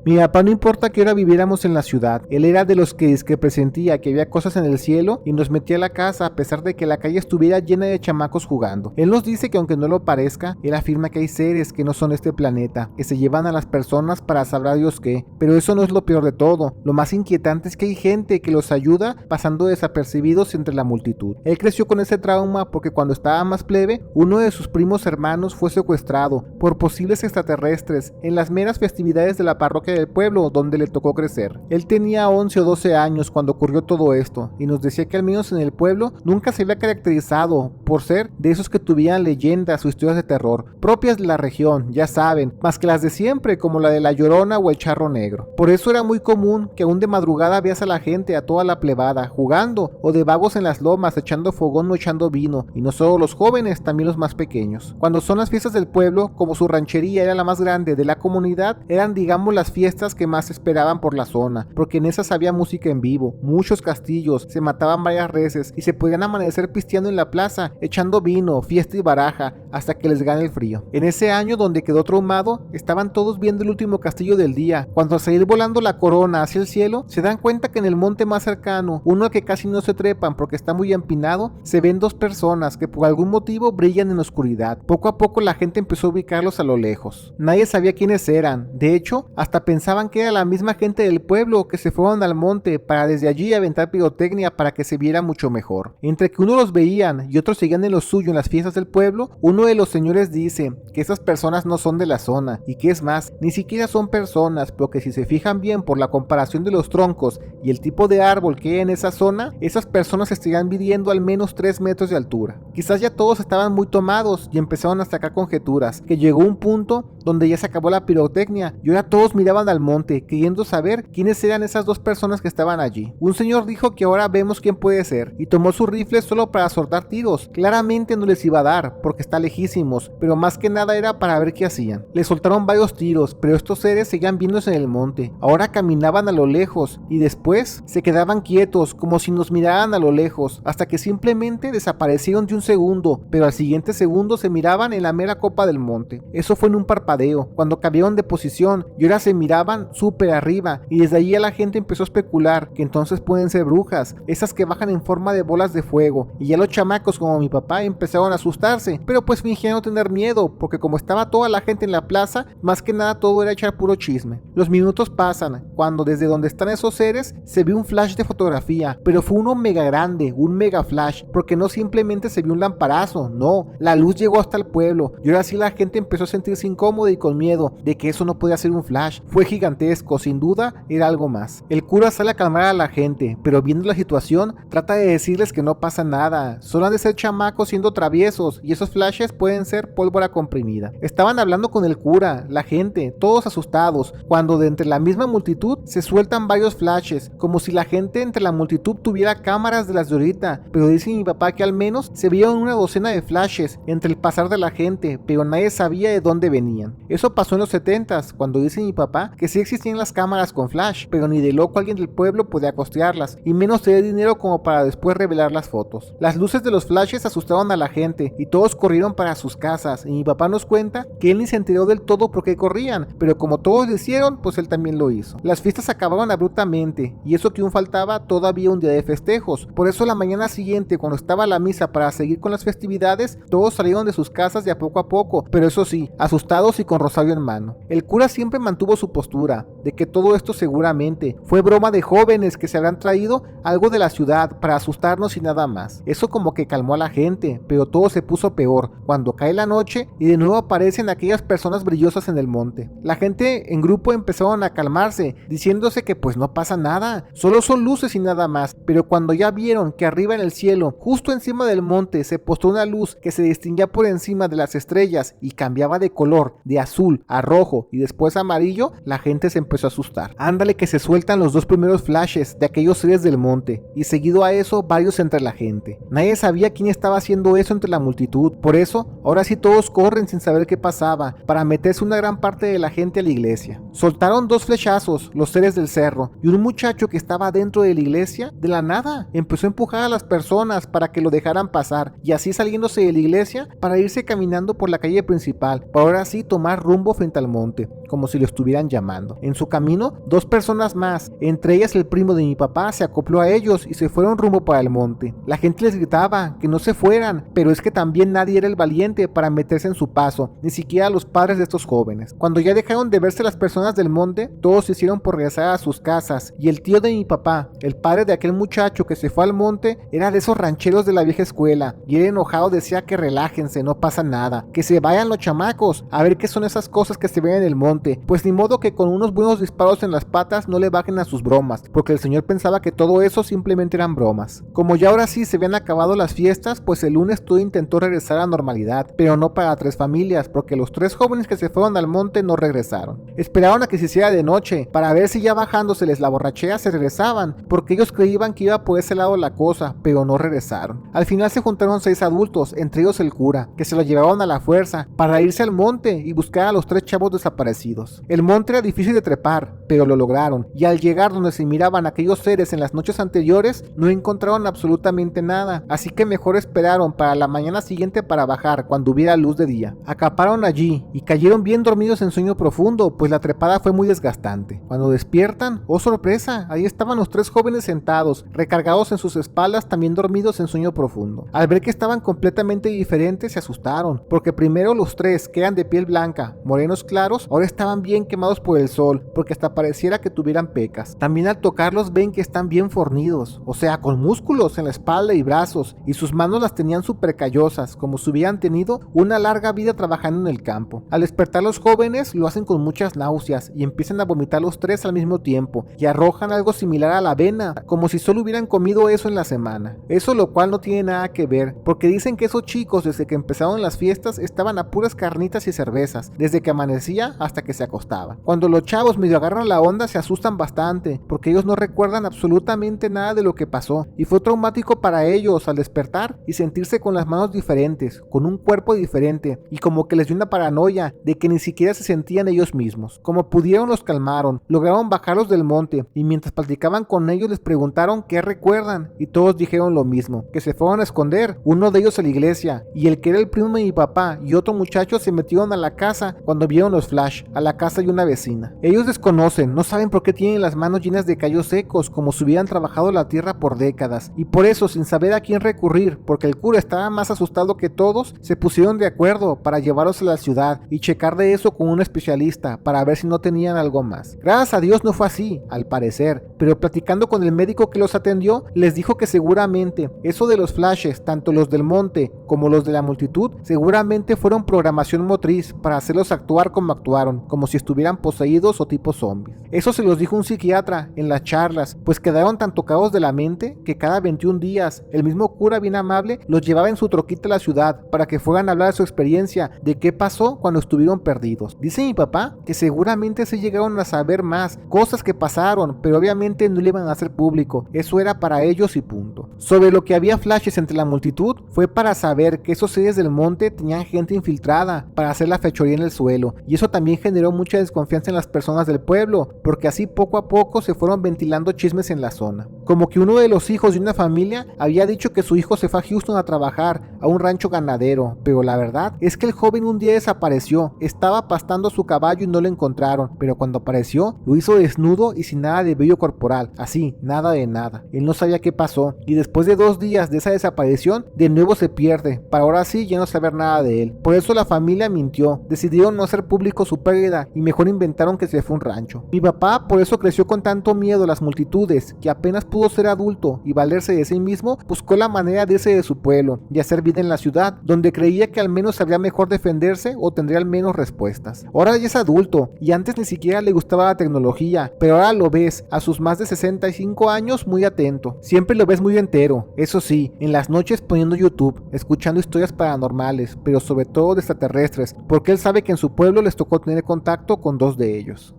Mi papá no importa que ahora viviéramos en la ciudad, él era de los que presentía que había cosas en el cielo y nos metía a la casa a pesar de que la calle estuviera llena de chamacos jugando. Él nos dice que aunque no lo parezca, él afirma que hay seres que no son de este planeta, que se llevan a las personas para sabrá Dios qué, pero eso no es lo peor de todo. Lo más inquietante es que hay gente que los ayuda pasando desapercibidos entre la multitud. Él creció con ese trauma porque cuando estaba más plebe, uno de sus primos hermanos fue secuestrado por posibles extraterrestres en las meras festividades de la parroquia del pueblo donde le tocó crecer. Él tenía 11 o 12 años cuando ocurrió todo esto y nos decía que al menos en el pueblo nunca se había caracterizado por ser de esos que tuvieran leyendas o historias de terror propias de la región, ya saben, más que las de siempre como la de la Llorona o el Charro Negro. Por eso era muy común que aún de madrugada veas a la gente, a toda la plebada, jugando o de vagos en las lomas echando fogón o echando vino, y no solo los jóvenes, también los más pequeños. Cuando son las fiestas del pueblo, como su ranchería era la más grande de la comunidad, eran digamos las fiestas que más esperaban por la zona, porque en esas había música en vivo, muchos castillos, se mataban varias reses y se podían amanecer pisteando en la plaza, echando vino, fiesta y baraja, hasta que les gane el frío. En ese año donde quedó traumado, estaban todos viendo el último castillo del día, cuando al salir volando la corona hacia el cielo, se dan cuenta que en el monte más cercano, uno al que casi no se trepan porque está muy empinado, se ven dos personas que por algún motivo brillan en la oscuridad. Poco a poco la gente empezó a ubicarlos a lo lejos. Nadie sabía quiénes eran, de hecho, hasta pensaban que era la misma gente del pueblo que se fueron al monte para desde allí aventar pirotecnia para que se viera mucho mejor. Entre que uno los veían y otros seguían en lo suyo en las fiestas del pueblo, uno de los señores dice que esas personas no son de la zona y que es más, ni siquiera son personas, porque si se fijan bien por la comparación de los troncos y el tipo de árbol que hay en esa zona, esas personas estarían midiendo al menos 3 metros de altura. Quizás ya todos estaban muy tomados y empezaron a sacar conjeturas, que llegó un punto donde ya se acabó la pirotecnia y ahora todos miraban al monte, queriendo saber quiénes eran esas dos personas que estaban allí. Un señor dijo que ahora vemos quién puede ser y tomó su rifle solo para soltar tiros. Claramente no les iba a dar, porque está lejísimos, pero más que nada era para ver qué hacían. Le soltaron varios tiros, pero estos seres seguían viéndose en el monte. Ahora caminaban a lo lejos y después se quedaban quietos, como si nos miraran a lo lejos, hasta que simplemente desaparecieron de un segundo, pero al siguiente segundo se miraban en la mera copa del monte. Eso fue en un parpadeo, cuando cambiaron de posición y ahora se miraban súper arriba, y desde ahí la gente empezó a especular que entonces pueden ser brujas, esas que bajan en forma de bolas de fuego, y ya los chamacos como mi papá empezaron a asustarse, pero pues fingían no tener miedo, porque como estaba toda la gente en la plaza, más que nada todo era echar puro chisme. Los minutos pasan, cuando desde donde están esos seres se vio un flash de fotografía, pero fue uno mega grande, un mega flash, porque no simplemente se vio un lamparazo, no, la luz llegó hasta el pueblo, y ahora sí la gente empezó a sentirse incómoda y con miedo de que eso no podía ser un flash. Fue gigantesco, sin duda era algo más. El cura sale a calmar a la gente, pero viendo la situación trata de decirles que no pasa nada, solo han de ser chamacos siendo traviesos y esos flashes pueden ser pólvora comprimida. Estaban hablando con el cura, la gente, todos asustados, cuando de entre la misma multitud se sueltan varios flashes, como si la gente entre la multitud tuviera cámaras de las de ahorita, pero dice mi papá que al menos se vieron una docena de flashes entre el pasar de la gente, pero nadie sabía de dónde venían. Eso pasó en los 70s, cuando dice mi papá que sí existían las cámaras con flash, pero ni de loco alguien del pueblo podía costearlas, y menos tener dinero como para después revelar las fotos. Las luces de los flashes asustaron a la gente, y todos corrieron para sus casas, y mi papá nos cuenta que él ni se enteró del todo por qué corrían, pero como todos lo hicieron, pues él también lo hizo. Las fiestas acabaron abruptamente, y eso que aún faltaba todavía un día de festejos. Por eso la mañana siguiente, cuando estaba la misa para seguir con las festividades, todos salieron de sus casas de a poco, pero eso sí, asustados y con rosario en mano. El cura siempre mantuvo su postura, de que todo esto seguramente fue broma de jóvenes que se habrán traído algo de la ciudad para asustarnos y nada más. Eso como que calmó a la gente, pero todo se puso peor cuando cae la noche y de nuevo aparecen aquellas personas brillosas en el monte. La gente en grupo empezaron a calmarse, diciéndose que pues no pasa nada, solo son luces y nada más, pero cuando ya vieron que arriba en el cielo, justo encima del monte, se postó una luz que se distinguía por encima de las estrellas y cambiaba de color, de azul a rojo y después amarillo, la gente se empezó a asustar. Ándale que se sueltan los dos primeros flashes de aquellos seres del monte, y seguido a eso varios entre la gente. Nadie sabía quién estaba haciendo eso entre la multitud, por eso ahora sí todos corren sin saber qué pasaba, para meterse una gran parte de la gente a la iglesia. Soltaron dos flechazos los seres del cerro, y un muchacho que estaba dentro de la iglesia, de la nada, empezó a empujar a las personas para que lo dejaran pasar, y así saliéndose de la iglesia para irse caminando por la calle principal, para ahora sí tomar rumbo frente al monte, como si lo estuvieran llamando. En su camino, dos personas más, entre ellas el primo de mi papá, se acopló a ellos y se fueron rumbo para el monte. La gente les gritaba que no se fueran, pero es que también nadie era el valiente para meterse en su paso, ni siquiera los padres de estos jóvenes. Cuando ya dejaron de verse las personas del monte, todos se hicieron por regresar a sus casas, y el tío de mi papá, el padre de aquel muchacho que se fue al monte, era de esos rancheros de la vieja escuela, y él enojado decía que relájense, no pasa nada, que se vayan los chamacos, a ver qué son esas cosas que se ven en el monte, pues ni modo modo que con unos buenos disparos en las patas no le bajen a sus bromas, porque el señor pensaba que todo eso simplemente eran bromas. Como ya ahora sí se habían acabado las fiestas, pues el lunes todo intentó regresar a la normalidad, pero no para 3 familias, porque los 3 jóvenes que se fueron al monte no regresaron. Esperaron a que se hiciera de noche, para ver si ya bajándoseles la borrachera se regresaban, porque ellos creían que iba por ese lado la cosa, pero no regresaron. Al final se juntaron 6 adultos, entre ellos el cura, que se lo llevaron a la fuerza, para irse al monte y buscar a los 3 chavos desaparecidos. El monte era difícil de trepar, pero lo lograron, y al llegar donde se miraban aquellos seres en las noches anteriores, no encontraron absolutamente nada, así que mejor esperaron para la mañana siguiente para bajar cuando hubiera luz de día. Acamparon allí y cayeron bien dormidos en sueño profundo, pues la trepada fue muy desgastante. Cuando despiertan, ¡oh sorpresa! Ahí estaban los 3 jóvenes sentados, recargados en sus espaldas, también dormidos en sueño profundo. Al ver que estaban completamente diferentes, se asustaron, porque primero los 3, que eran de piel blanca, morenos claros, ahora estaban bien quemados por el sol, porque hasta pareciera que tuvieran pecas. También al tocarlos ven que están bien fornidos, o sea, con músculos en la espalda y brazos, y sus manos las tenían súper callosas, como si hubieran tenido una larga vida trabajando en el campo. Al despertar los jóvenes lo hacen con muchas náuseas y empiezan a vomitar los 3 al mismo tiempo, y arrojan algo similar a la avena, como si solo hubieran comido eso en la semana. Eso lo cual no tiene nada que ver, porque dicen que esos chicos desde que empezaron las fiestas estaban a puras carnitas y cervezas, desde que amanecía hasta que se acostaba. Cuando los chavos medio agarran la onda se asustan bastante, porque ellos no recuerdan absolutamente nada de lo que pasó, y fue traumático para ellos al despertar y sentirse con las manos diferentes, con un cuerpo diferente, y como que les dio una paranoia de que ni siquiera se sentían ellos mismos. Como pudieron los calmaron, lograron bajarlos del monte, y mientras platicaban con ellos les preguntaron qué recuerdan, y todos dijeron lo mismo, que se fueron a esconder, uno de ellos a la iglesia, y el que era el primo de mi papá y otro muchacho se metieron a la casa cuando vieron los flash, a la casa de una vecina. Ellos desconocen, no saben por qué tienen las manos llenas de callos secos, como si hubieran trabajado la tierra por décadas, y por eso, sin saber a quién recurrir, porque el cura estaba más asustado que todos, se pusieron de acuerdo para llevarlos a la ciudad y checar de eso con un especialista para ver si no tenían algo más. Gracias a Dios no fue así, al parecer, pero platicando con el médico que los atendió, les dijo que seguramente eso de los flashes, tanto los del monte como los de la multitud, seguramente fueron programación motriz para hacerlos actuar como actuaron, como si estuvieran poseídos o tipo zombies. Eso se los dijo un psiquiatra en las charlas, pues quedaron tan tocados de la mente que cada 21 días el mismo cura bien amable los llevaba en su troquita a la ciudad para que fueran a hablar de su experiencia, de qué pasó cuando estuvieron perdidos. Dice mi papá que seguramente se llegaron a saber más cosas que pasaron, pero obviamente no le iban a hacer público, eso era para ellos y punto. Sobre lo que había flashes entre la multitud, fue para saber que esos seres del monte tenían gente infiltrada para hacer la fechoría en el suelo, y eso también generó mucha desconfianza en las personas del pueblo, porque así poco a poco se fueron ventilando chismes en la zona. Como que uno de los hijos de una familia había dicho que su hijo se fue a Houston a trabajar a un rancho ganadero, pero la verdad es que el joven un día desapareció, estaba pastando su caballo y no lo encontraron, pero cuando apareció lo hizo desnudo y sin nada de vello corporal, así, nada de nada. Él no sabía qué pasó, y después de 2 días de esa desaparición, de nuevo se pierde, para ahora sí ya no saber nada de él. Por eso la familia mintió, decidieron no hacer público su pérdida y mejor inventaron que se fue a un rancho. Mi papá por eso creció con tanto miedo a las multitudes, que apenas pudo ser adulto y valerse de sí mismo, buscó la manera de irse de su pueblo y hacer vida en la ciudad, donde creía que al menos sabría mejor defenderse o tendría al menos respuestas. Ahora ya es adulto y antes ni siquiera le gustaba la tecnología, pero ahora lo ves a sus más de 65 años muy atento. Siempre lo ves muy entero, eso sí, en las noches poniendo YouTube, escuchando historias paranormales, pero sobre todo de extraterrestres, porque él sabe que en su pueblo les tocó tener contacto con 2 de ellos.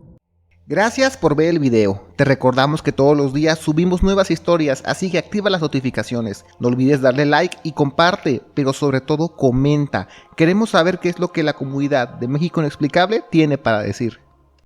Gracias por ver el video. Te recordamos que todos los días subimos nuevas historias, así que activa las notificaciones. No olvides darle like y comparte, pero sobre todo comenta. Queremos saber qué es lo que la comunidad de México Inexplicable tiene para decir.